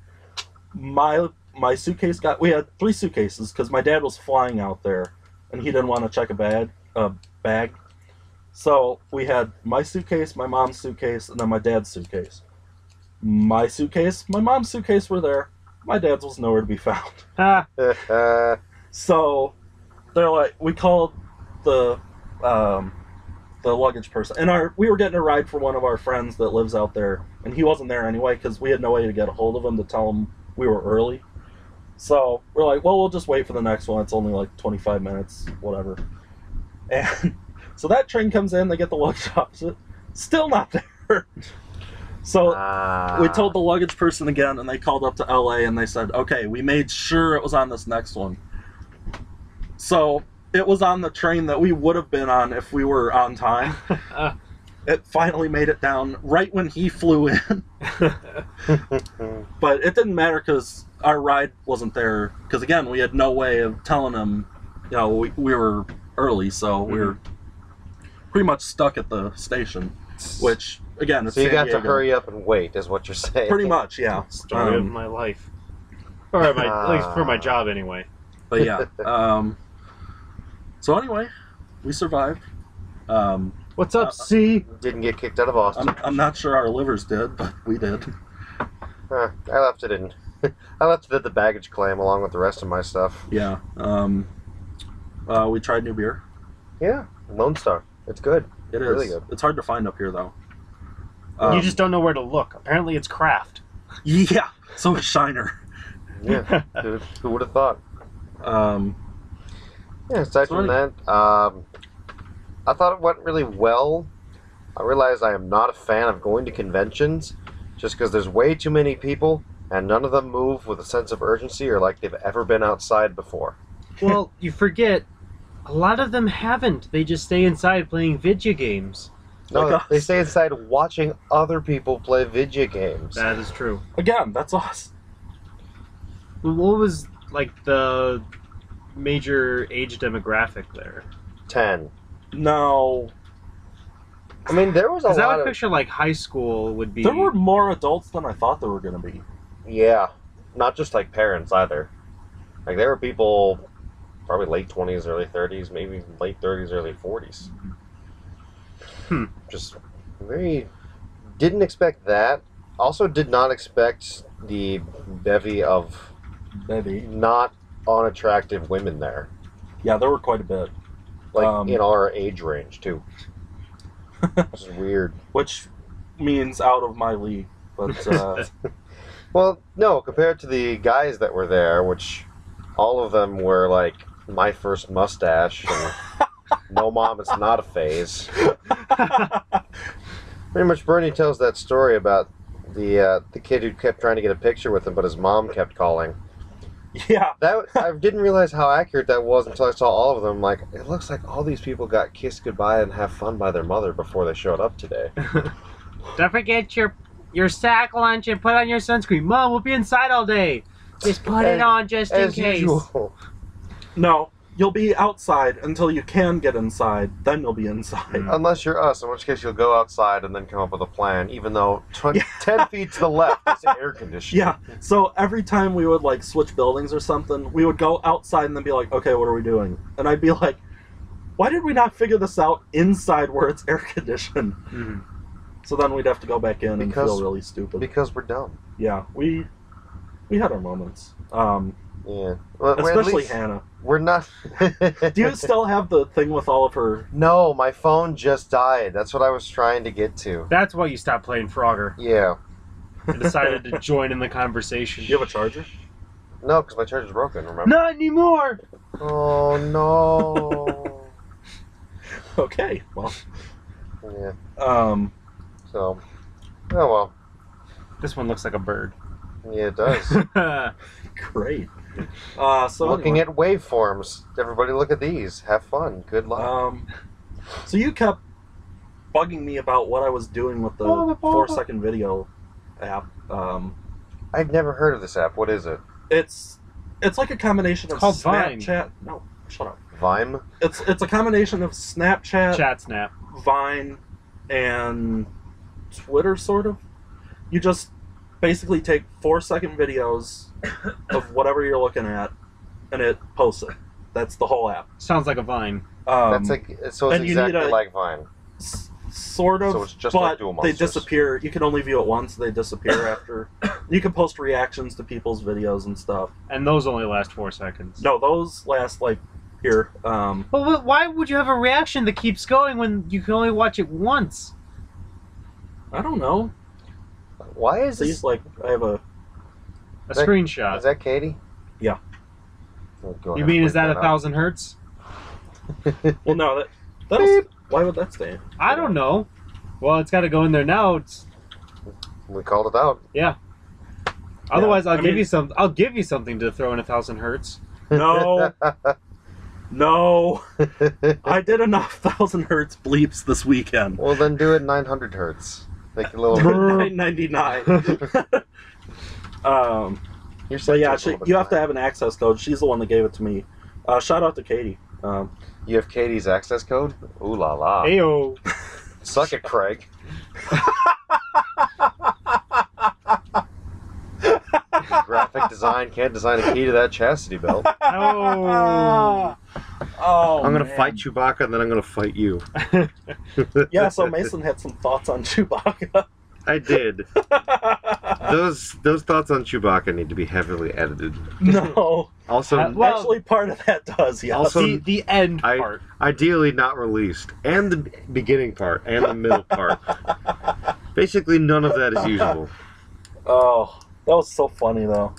My suitcase we had 3 suitcases because my dad was flying out there and he didn't want to check a bag. So we had my suitcase, my mom's suitcase, and then my dad's suitcase. My suitcase, my mom's suitcase were there. My dad's was nowhere to be found. Ah, So they're like, we called the luggage person, and we were getting a ride for one of our friends that lives out there, and he wasn't there anyway because we had no way to get a hold of him to tell him we were early. So we're like, well, we'll just wait for the next one. It's only like 25 minutes, whatever. And so that train comes in, they get the luggage opposite, still not there. So we told the luggage person again, and they called up to LA and they said, okay, we made sure it was on this next one. So it was on the train that we would have been on if we were on time. It finally made it down right when he flew in. But it didn't matter because our ride wasn't there. Because again, we had no way of telling him, we were early, so we were pretty much stuck at the station. Which, again, it's So you San got Diego. to hurry up and wait, is what you're saying. Pretty much, yeah. story of my life. Or at least for my job, anyway. But yeah. So anyway, we survived. What's up, C? Didn't get kicked out of Austin. I'm not sure our livers did, but we did. I left it in. I left it at the baggage claim along with the rest of my stuff. Yeah. We tried new beer. Yeah, Lone Star. It's good. It is. Really good. It's hard to find up here, though. You just don't know where to look. Apparently, it's craft. Yeah. So is Shiner. Yeah. Who would have thought? Yeah, aside So from that, I thought it went really well. I realize I am not a fan of going to conventions just because there's way too many people and none of them move with a sense of urgency or like they've ever been outside before. Well, you forget, a lot of them haven't. They just stay inside playing video games. No, Like us. they stay inside watching other people play video games. That is true. Again, that's us. What was, like, the major age demographic there? 10. No. I mean, there was a Because I lot would of... picture, like, high school would be... There were more adults than I thought there were going to be. Yeah, not just like parents either. Like there were people probably late 20s, early 30s, maybe late 30s, early 40s. Just very... Didn't expect that. Also did not expect the bevy of Maybe. not unattractive women there. Yeah, there were quite a bit. Like, in our age range, too. Which is weird. Which means out of my league. But, Well, no, compared to the guys that were there, which all of them were like my first mustache and no mom, it's not a phase. Pretty much Bernie tells that story about the kid who kept trying to get a picture with him, but his mom kept calling. yeah. That I didn't realize how accurate that was until I saw all of them. Like, it looks like all these people got kissed goodbye and have fun by their mother before they showed up today. Don't forget your sack lunch and put on your sunscreen. Mom, we'll be inside all day. Just put it on just in As case. usual. No, you'll be outside until you can get inside. Then you'll be inside. Unless you're us, in which case you'll go outside and then come up with a plan, even though 10 feet to the left is air conditioning. Yeah, so every time we would like switch buildings or something, we would go outside and then be like, okay, what are we doing? And I'd be like, why did we not figure this out inside where it's air conditioned? Mhm. So then we'd have to go back in and Because- feel really stupid. Because we're dumb. Yeah, we had our moments. Yeah. Well, at Especially least Hannah. We're not. Do you still have the thing with all of her? No, my phone just died. That's what I was trying to get to. That's why you stopped playing Frogger Yeah. and decided to join in the conversation. Do you have a charger? No, because my charger's broken, remember? Not anymore! Oh, no. Okay, well, Yeah, so so. Oh, well. This one looks like a bird. Yeah, it does. great. So Looking anyway, at waveforms. Everybody look at these. Have fun. Good luck. so you kept bugging me about what I was doing with the 4-second video app. I've never heard of this app. What is it? It's like a combination of It's called Vine. Snapchat. No, shut up. Vime? It's a combination of Snapchat, Chat snap. Vine, and Twitter, sort of. You just basically take 4-second videos of whatever you're looking at, and it posts it. That's the whole app. Sounds like a vine. That's like, so it's and you need exactly a- like Vine. Sort of, So it's just but like Duel they Monsters. disappear. You can only view it once. They disappear after. You can post reactions to people's videos and stuff. And those only last 4 seconds. No, those last like here. Well, why would you have a reaction that keeps going when you can only watch it once? I don't know. Why is See, this? like I have a. A That- screenshot. Is that Katie? Yeah. Oh, go You ahead, mean, freak is that out. 1,000 hertz? Well, no, that'll. Why would that stay? I don't know. Well, it's got to go in there now. It's We called it out. otherwise I'll I give mean- you some. I'll give you something to throw in 1,000 hertz. No. No. I did enough 1,000 hertz bleeps this weekend. Well, then do it 900 hertz. Make it a little. $9.99. You're So yeah, sensitive a little bit you have to high. have an access code. She's the one that gave it to me. Shout out to Katie. You have Katie's access code? Ooh la la. Ayo. Suck it, Craig. Graphic design can't design a key to that chastity belt. No. Oh, I'm gonna man. fight Chewbacca and then I'm gonna fight you. Yeah, so Mason had some thoughts on Chewbacca. I did. Those thoughts on Chewbacca need to be heavily edited. No. Also, Well- Actually, part of that does, yes. Also- the end I- part. ideally not released, and the beginning part and the middle part. Basically, none of that is usable. Oh, that was so funny, though.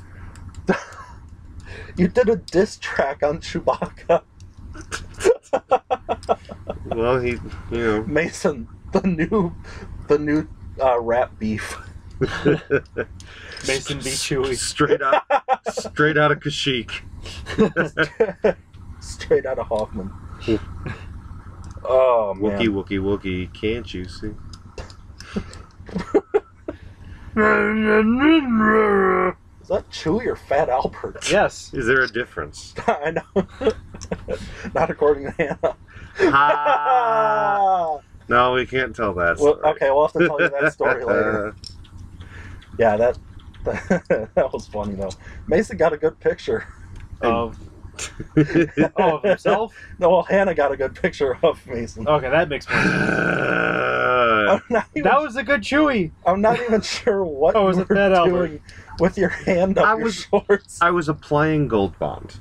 You did a diss track on Chewbacca. Well, he, you know, Mason, the new rap beef. Mason B. Chewy. straight out of Kashyyyk. Straight out of Hoffman. Oh, man. Wookie, wookie, wookie, can't you see? Is that Chewy or Fat Albert? Yes. Is there a difference? I know. Not according to Hannah. Ha! No, we can't tell that Well, story. okay, we'll have to tell you that story later. Yeah, that that was funny though. Mason got a good picture. Of of himself. No, well, Hannah got a good picture of Mason. Okay, that makes more sense. I'm not even, That was a good Chewy. I'm not even sure what Oh, was you it were that, Albert? doing with your hand up your shorts. I was applying Gold Bond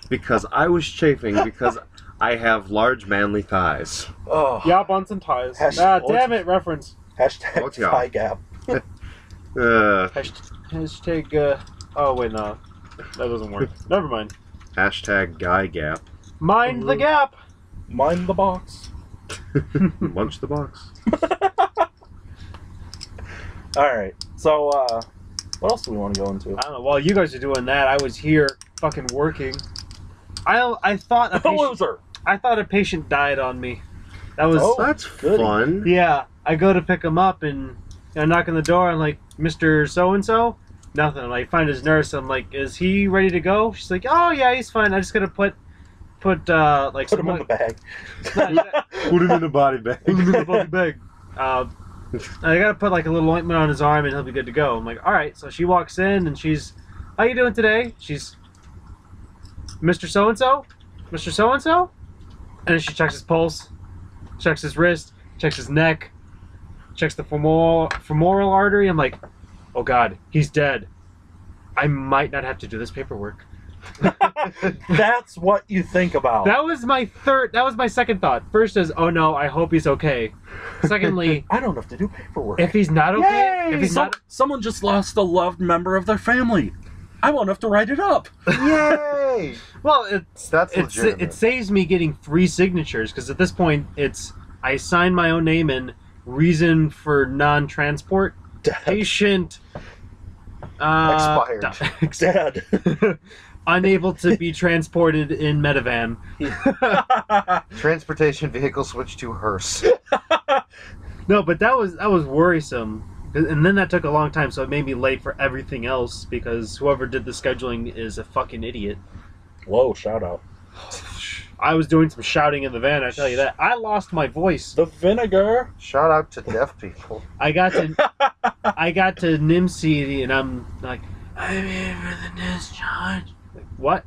because I was chafing because I have large manly thighs. Oh, Yeah, buns and ties. Hashtag- Damn it, reference. hashtag What's y'all? thigh gap. Hashtag, oh wait, no. That doesn't work. Never mind. Hashtag guy gap. Mind the gap. Mind the box. Munch the box. Alright, so, what else do we want to go into? I don't know. While you guys are doing that, I was here fucking working. I thought a A patient, loser! I thought a patient died on me. That was Oh. That's goody. fun. yeah. I go to pick him up and I knock on the door. I'm like, Mr. So and So. Nothing. I find his nurse. I'm like, is he ready to go? She's like, oh yeah, he's fine. I just gotta put like Put some him in the bag. Put him in the body bag. Put him in the body bag. I gotta put like a little ointment on his arm and he'll be good to go. I'm like, all right. So she walks in and she's, how you doing today? She's, Mr. So and So, Mr. So and So, and then she checks his pulse, checks his wrist, checks his neck, checks the femoral artery. I'm like, oh god, he's dead. I might not have to do this paperwork. That's what you think about. That was my second thought. First is, oh no, I hope he's okay. Secondly, I don't have to do paperwork. if he's not okay, Yay! if he's not, Someone just lost a loved member of their family. I won't have to write it up. Yay! well, That's legitimate. it saves me getting 3 signatures because at this point I sign my own name and reason for non-transport, patient, Expired. Dead. unable to be transported in Medivan. Transportation vehicle switch to hearse. No, but that was worrisome, and then that took a long time, so it made me late for everything else because whoever did the scheduling is a fucking idiot. Whoa, shout out. I was doing some shouting in the van, I tell you that. I lost my voice. The vinegar. Shout out to deaf people. I got to Nimsy and I'm like, I'm here for the discharge. Like, what?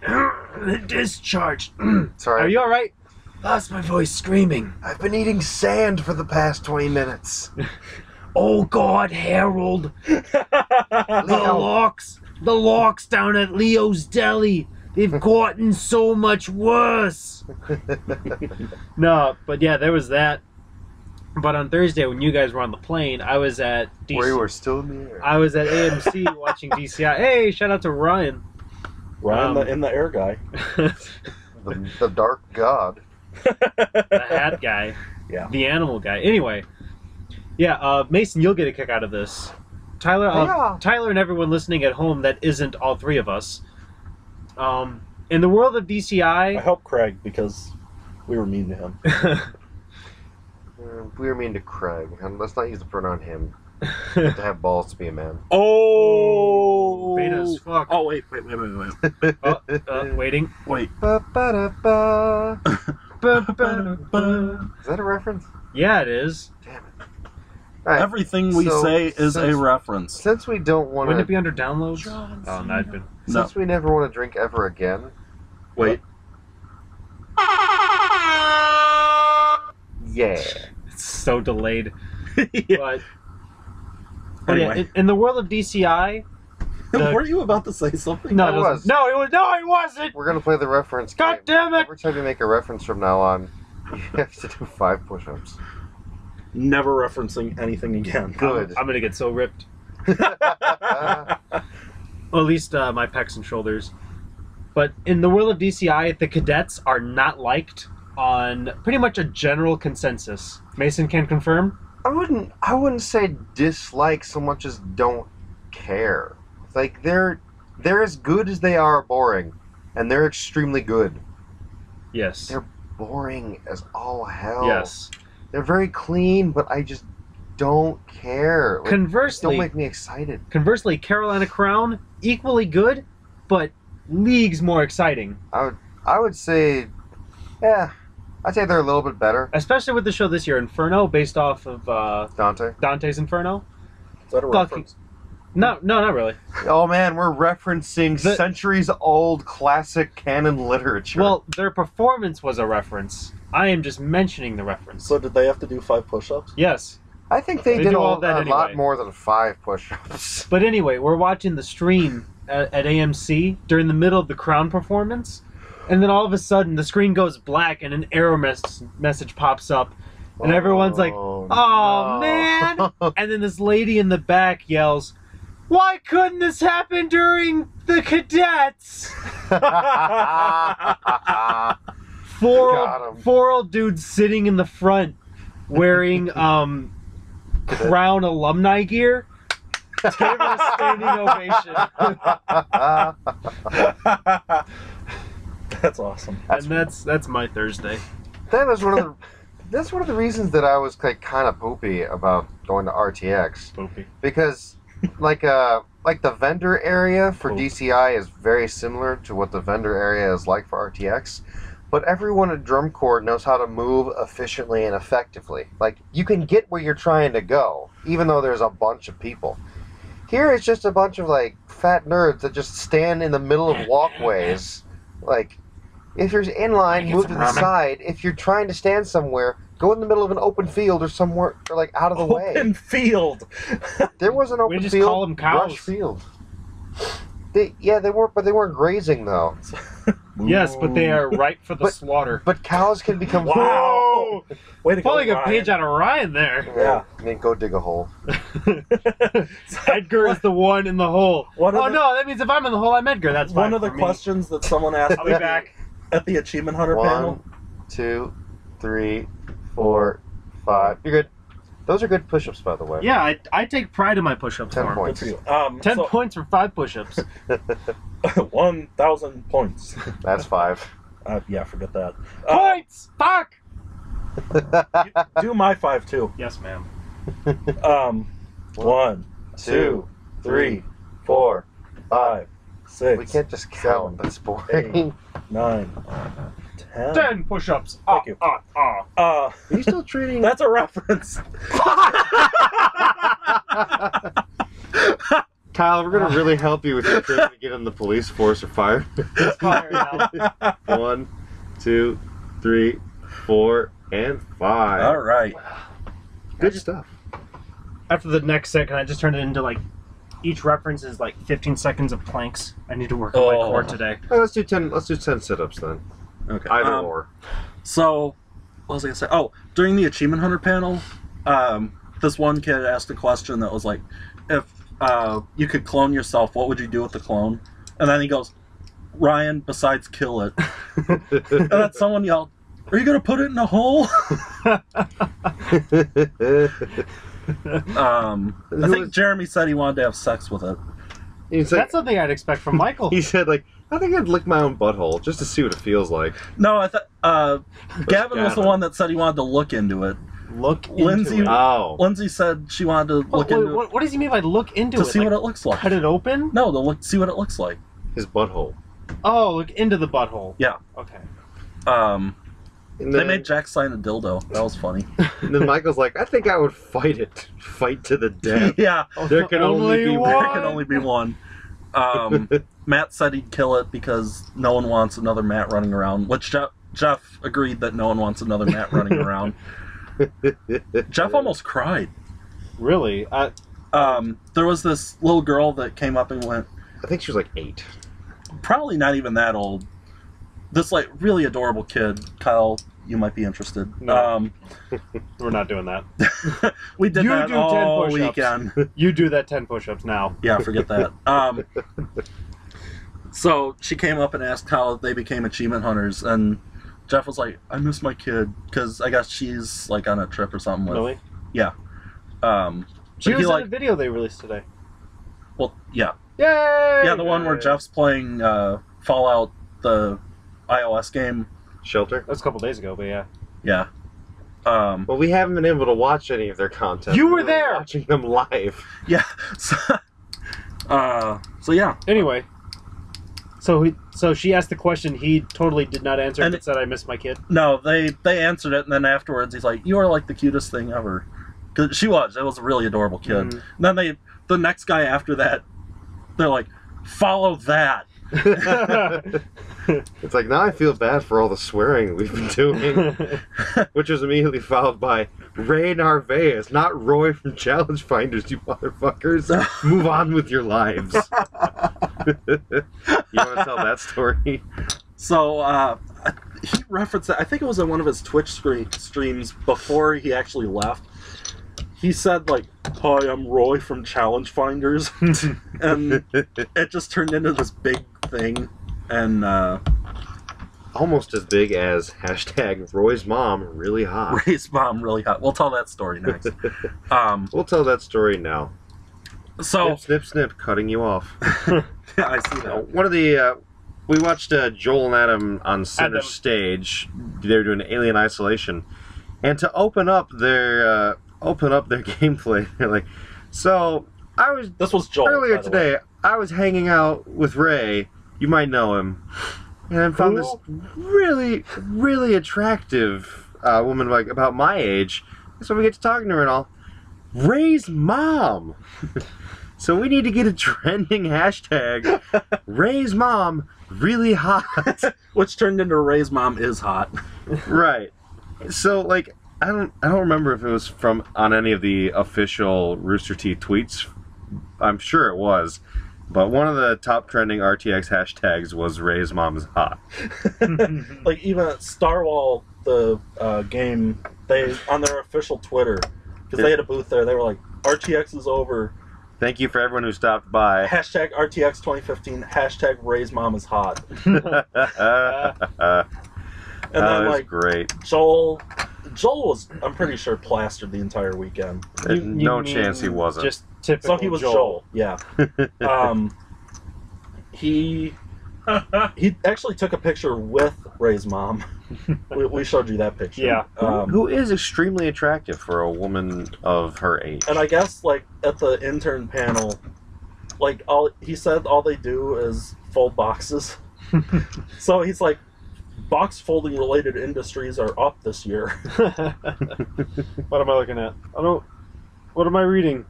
The discharge. Sorry. Are you alright? Lost my voice screaming. I've been eating sand for the past 20 minutes. Oh God, Harold. The locks down at Leo's Deli. They've gotten so much worse. No, but yeah, there was that. But on Thursday, when you guys were on the plane, I was at DC. Where you were still in the air. I was at AMC watching DCI. Hey, shout out to Ryan. Ryan, in the air guy. The dark god. The hat guy. Yeah. The animal guy. Anyway, yeah, Mason, you'll get a kick out of this. Tyler, Yeah. Tyler, and everyone listening at home that isn't all 3 of us. In the world of I DCI, helped Craig because we were mean to him. We were mean to Craig. And let's not use the pronoun him. You have to have balls to be a man. Oh! beta as fuck. Oh, wait. Waiting. Wait. Ba-ba-da-ba. Is that a reference? Yeah, it is. Damn it. All right. Everything we So, say is a since- reference. Since we don't want Wouldn't it to, be under downloads? Oh, no, it'd been. No. since we never want to drink ever again. Wait. Yeah. It's so delayed. Yeah. But yeah, Anyway. in the world of DCI, the- Were you about to say something? no, I it wasn't. was. No, it wasn't. We're gonna play the reference game. God damn it! Every time you make a reference from now on, you have to do 5 push-ups. Never referencing anything again. Good. I'm gonna get so ripped. Uh, Well, at least my pecs and shoulders. But in the world of DCI, the cadets are not liked on pretty much a general consensus. Mason can confirm. I wouldn't say dislike so much as don't care. Like they're as good as they are boring, and they're extremely good. Yes. They're boring as all hell. Yes. They're very clean, but I just don't care. Like, Conversely, don't make me excited. Carolina Crown equally good, but leagues more exciting. I would say, yeah, I'd say they're a little bit better. Especially with the show this year, Inferno, based off of Dante. Dante's Inferno. Is that a Fucking- reference? No, not really. Oh man, we're referencing The- centuries-old classic canon literature. Well, their performance was a reference. I am just mentioning the reference. So did they have to do 5 push-ups? Yes. I think they They did do a all that lot anyway. more than 5 push-ups. But anyway, we're watching the stream at AMC during the middle of the Crown performance, and then all of a sudden the screen goes black and an error message pops up, and everyone's like, "Oh no. man!" And then this lady in the back yells, "Why couldn't this happen during the cadets?" Got Four 'em. old dudes sitting in the front wearing Crown alumni gear. Gave her a standing ovation. That's awesome. And that's my Thursday. That's one of the reasons that I was like kind of poopy about going to RTX, Poopy. because like the vendor area for Cool. DCI is very similar to what the vendor area is like for RTX, but everyone at Drum Corps knows how to move efficiently and effectively. Like you can get where you're trying to go, even though there's a bunch of people. Here it's just a bunch of like fat nerds that just stand in the middle of walkways. Like if you're in line, move to the side. If you're trying to stand somewhere, go in the middle of an open field or somewhere or like out of the way. Open field. There was an open just field. call them cows. Rush field. They weren't grazing though. Yes, but they are ripe for the But- slaughter. But cows can become. Wow. Way to go, Pulling a Ryan. page out of Ryan there. Yeah. I mean, go dig a hole. Edgar is the one in the hole. One of Oh the- no, that means if I'm in the hole, I'm Edgar. That's fine One of the for me. questions that someone asked I'll be back. at the Achievement Hunter 1, panel. 2, 3, 4, 5. You're good. Those are good push-ups, by the way. Yeah, I take pride in my push-ups. 10 form. points. Good for you. 10 so, points for 5 push-ups. 1,000 points. That's 5. Yeah, forget that. Points! Fuck! Do my 5 too. Yes, ma'am. 1, 2, 3, 4, 5, 6. We can't just count. That's boring. 9, 10. 10 push-ups. Thank you. Are you still treating? That's a reference. Kyle, we're gonna really help you with your training to get in the police force or fire. Fire now. 1, 2, 3, 4, and 5. All right. Good stuff. After the next set, can I just turn it into like each reference is like 15 seconds of planks? I need to work on my Oh. core today. All right, let's do 10. Let's do 10 sit-ups then. Okay. Either or. So, what was I gonna say? Oh, during the Achievement Hunter panel, this one kid asked a question that was like, if you could clone yourself, what would you do with the clone? And then he goes, Ryan, besides kill it. And then someone yelled, are you gonna put it in a hole? I think Jeremy said he wanted to have sex with it. He's like, That's something I'd expect from Michael. he said, like, I think I'd lick my own butthole just to see what it feels like. No, I thought Gavin was the Gavin. one that said he wanted to look into it. Look into Lindsay- it. Oh. Lindsay said she wanted to look Wait, into it what does he mean by look into to it? see Like, what it looks like. cut it open? No, to see what it looks like. His butthole. Oh, look into the butthole. Yeah. Okay. And They then, made Jack sign a dildo. That was funny. and then Michael's like, I think I would fight it. Fight to the death. Yeah, There can only be one. there can only be one. Matt said he'd kill it because no one wants another Matt running around, which Jeff agreed that no one wants another Matt running around. Jeff almost cried. Really? There was this little girl that came up and went, I think she was like 8. probably not even that old. This like really adorable kid. Kyle, you might be interested. No. We're not doing that. We did You that do 10 all push-ups. weekend. You do that 10 push-ups now. Yeah, forget that. So she came up and asked how they became achievement hunters, and Jeff was like, "I miss my kid because I guess she's like on a trip or something." With, Really? Yeah. She but was he, in like, a video they released today. well, yeah, Yay! yeah, the one where Jeff's playing Fallout, the iOS game. Shelter. That was a couple days ago, but yeah. Yeah. Well, we haven't been able to watch any of their content. You were We there! watching them live. Yeah. So yeah. Anyway. So she asked the question he totally did not answer And but said, I miss my kid. No, they answered it, and then afterwards he's like, "You are like the cutest thing ever." 'Cause she was. It was a really adorable kid. Mm. And then the next guy after that, they're like, follow that. It's like, now I feel bad for all the swearing we've been doing. Which was immediately followed by Ray Narvaez, not Roy from Challenge Finders, you motherfuckers. Move on with your lives. You want to tell that story? So, he referenced it, I think it was in one of his Twitch streams before he actually left. He said, like, hi, I'm Roy from Challenge Finders. And it just turned into this big thing. And, Almost as big as hashtag Roy's mom really hot. Ray's mom really hot. We'll tell that story next. We'll tell that story now. So, Snip, snip, snip, cutting you off. yeah, I see that. One of the, we watched Joel and Adam on center Adam. stage. They were doing Alien Isolation. And to open up their gameplay, they're like, so, This was Joel. earlier by the way. today, I was hanging out with Ray. You might know him. And I found this really, really attractive woman, like about my age. So we get to talking to her and all. Ray's mom. So we need to get a trending hashtag. Ray's mom really hot. Which turned into Ray's mom is hot. Right. So like I don't remember if it was from on any of the official Rooster Teeth tweets. I'm sure it was. But one of the top trending RTX hashtags was Ray's mom is hot. Like even at Starwall, the game, they on their official Twitter, because they had a booth there, they were like, RTX is over. Thank you for everyone who stopped by. Hashtag RTX 2015. Hashtag Ray's mom is hot. That And then was like great. Joel was, I'm pretty sure, plastered the entire weekend. There's You no mean chance he wasn't. Just typical So he was Joel. Yeah. He actually took a picture with Ray's mom. We showed you that picture. Yeah. Who is extremely attractive for a woman of her age. And I guess like at the intern panel, like he said all they do is fold boxes. So he's like, box folding related industries are up this year. What am I looking at? What am I reading?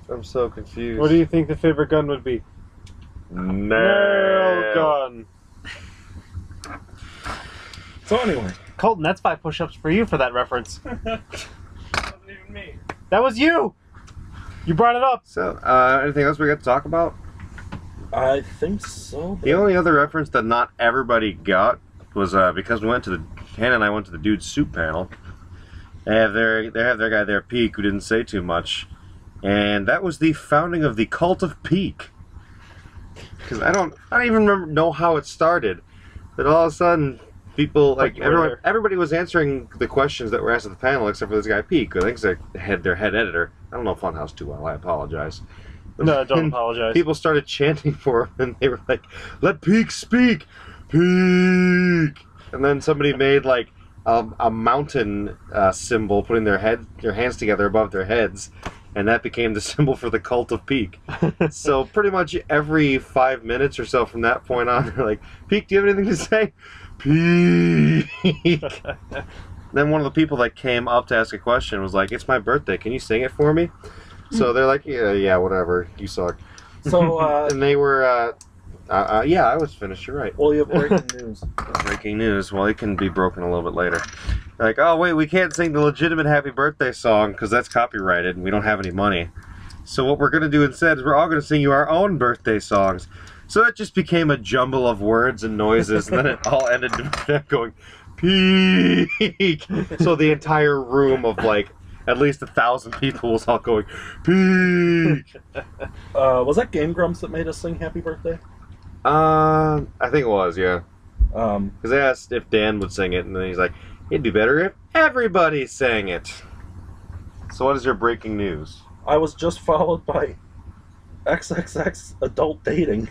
I'm so confused. What do you think the favorite gun would be? Nail gun. So anyway, Colton, that's 5 push-ups for you for that reference. Wasn't even me. That was you! You brought it up. So, anything else we got to talk about? I think so. The only other reference that not everybody got was because Hannah and I went to the Dude Soup panel. They have their guy there, Peak, who didn't say too much, and that was the founding of the Cult of Peak. Because I don't even know how it started, but all of a sudden, people like everybody was answering the questions that were asked at the panel, except for this guy Peak, who I think is their head editor. I don't know Funhouse too well. I apologize. No, don't And apologize. People started chanting for him, and they were like, "Let Peak speak, Peak!" And then somebody made like a mountain symbol, putting their hands together above their heads, and that became the symbol for the Cult of Peak. So pretty much every 5 minutes or so from that point on, they're like, "Peak, do you have anything to say?" Peak. Then one of the people that came up to ask a question was like, "It's my birthday. Can you sing it for me?" So they're like, yeah, whatever. You suck. So And they were, yeah, I was finished. You're right. well, you have breaking news. Breaking news. Well, it can be broken a little bit later. Like, oh, wait, we can't sing the legitimate happy birthday song because that's copyrighted and we don't have any money. So what we're going to do instead is we're all going to sing you our own birthday songs. So it just became a jumble of words and noises, and then it all ended with them going, Peak! So the entire room of, like, at least 1,000 people was all going, Peak! Was that Game Grumps that made us sing Happy Birthday? I think it was, yeah. Um, Because they asked if Dan would sing it, and then he's like, it'd be better if everybody sang it. So what is your breaking news? I was just followed by XXX Adult Dating.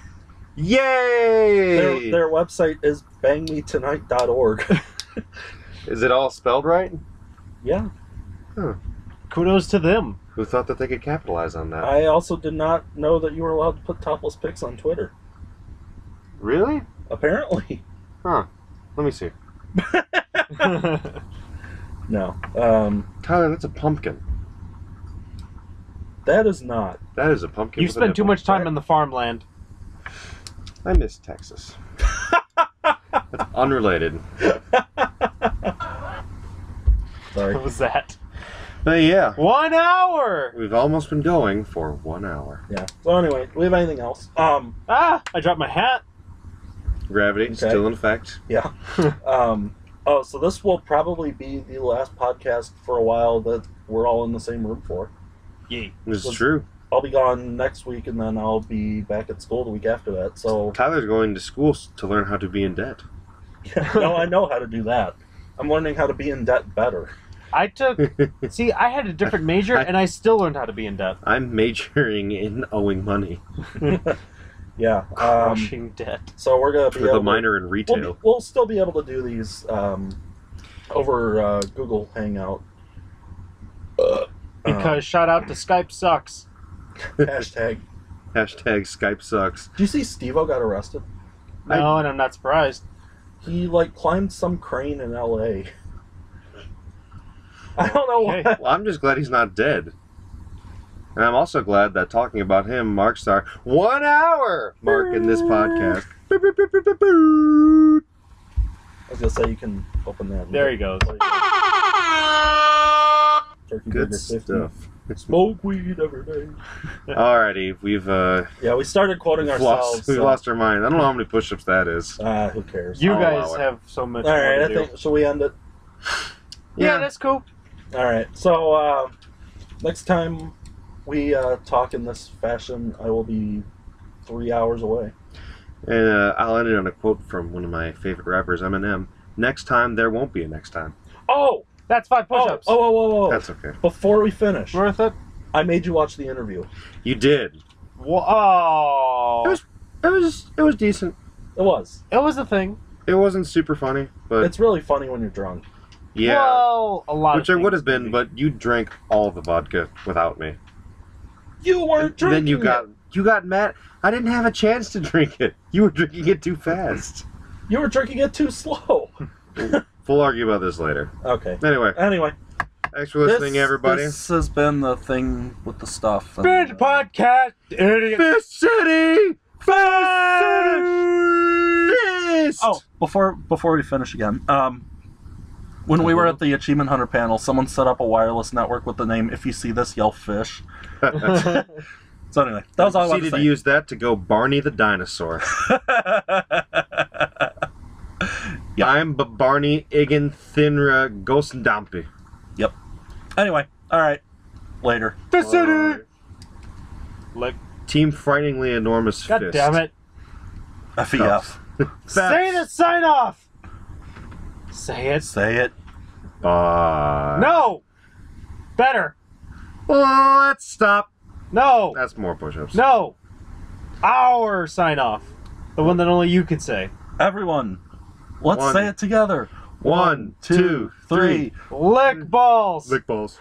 Yay! Their website is bangmetonight.org. Is it all spelled right? Yeah. Kudos to them. Who thought that they could capitalize on that? I also did not know that you were allowed to put topless pics on Twitter. Really? Apparently. Huh. Let me see. No. Tyler, that's a pumpkin. That is not. That is a pumpkin. You with a spend too nipple. much time in the farmland. I miss Texas. That's unrelated. Sorry. What was that? But yeah, 1 hour! we've almost been going for 1 hour. Yeah. So anyway, do we have anything else? I dropped my hat. Gravity Okay. still in effect. Yeah. So this will probably be the last podcast for a while that we're all in the same room for. Yay. This is Was- true. I'll be gone next week, and then I'll be back at school the week after that. So Tyler's going to school to learn how to be in debt. no, I know how to do that. I'm learning how to be in debt better. I took... See, I had a different major, and I still learned how to be in debt. I'm majoring in owing money Yeah. Crushing debt. So we're gonna be with able a minor in retail. We'll still be able to do these over Google Hangout. Because shout out to Skype sucks. Hashtag. Hashtag Skype sucks. Do you see Steve-O got arrested? No, and I'm not surprised. He climbed some crane in L.A. I don't know Okay. why. Well, I'm just glad he's not dead. And I'm also glad that talking about him marks our 1 hour mark in this podcast. I was gonna say you can open that. There he goes. Turkey Good Burger 50. stuff. Smoke weed every day. Alrighty, we've Yeah, we started quoting ourselves. we've lost our mind. I don't know how many push-ups that is. Who cares? You I'll guys allow it. have so much All right, more I to do. think. Shall we end it? Yeah, that's cool. All right. So next time we talk in this fashion, I will be 3 hours away. And I'll end it on a quote from one of my favorite rappers, Eminem. Next time, there won't be a next time. Oh, That's 5 push-ups. oh. That's okay. Before we finish, Worth it? I made you watch the interview. You did. Oh. It was decent. It was. It was a thing. It wasn't super funny, but It's really funny when you're drunk. yeah. Well, a lot Which of I would things have been, can be. but you drank all the vodka without me. You weren't drinking. Then you got mad. I didn't have a chance to drink it. You were drinking it too fast. You were drinking it too slow. We'll argue about this later. Okay. Anyway, thanks for listening, everybody. This has been the thing with the stuff. and, Binge podcast, idiot. Fish City! Fist! Oh, before we finish again, when we were at the Achievement Hunter panel, someone set up a wireless network with the name "If you see this, yell fish." So anyway, that was all I wanted Proceeded to to say. use that to go Barney the dinosaur. Yeah. I'm Barney Igen Thinra Gosendampi. Anyway, all right, later. The city. Like, Team Frighteningly Enormous God Fist. damn it. FEF. Say the sign off. Say it. Say it. Bye. No. Better. Let's stop. No. That's more push-ups. No. Our sign off. The one that only you can say. Everyone, let's One. say it together. 1, 2, 3. Lick balls. Lick balls.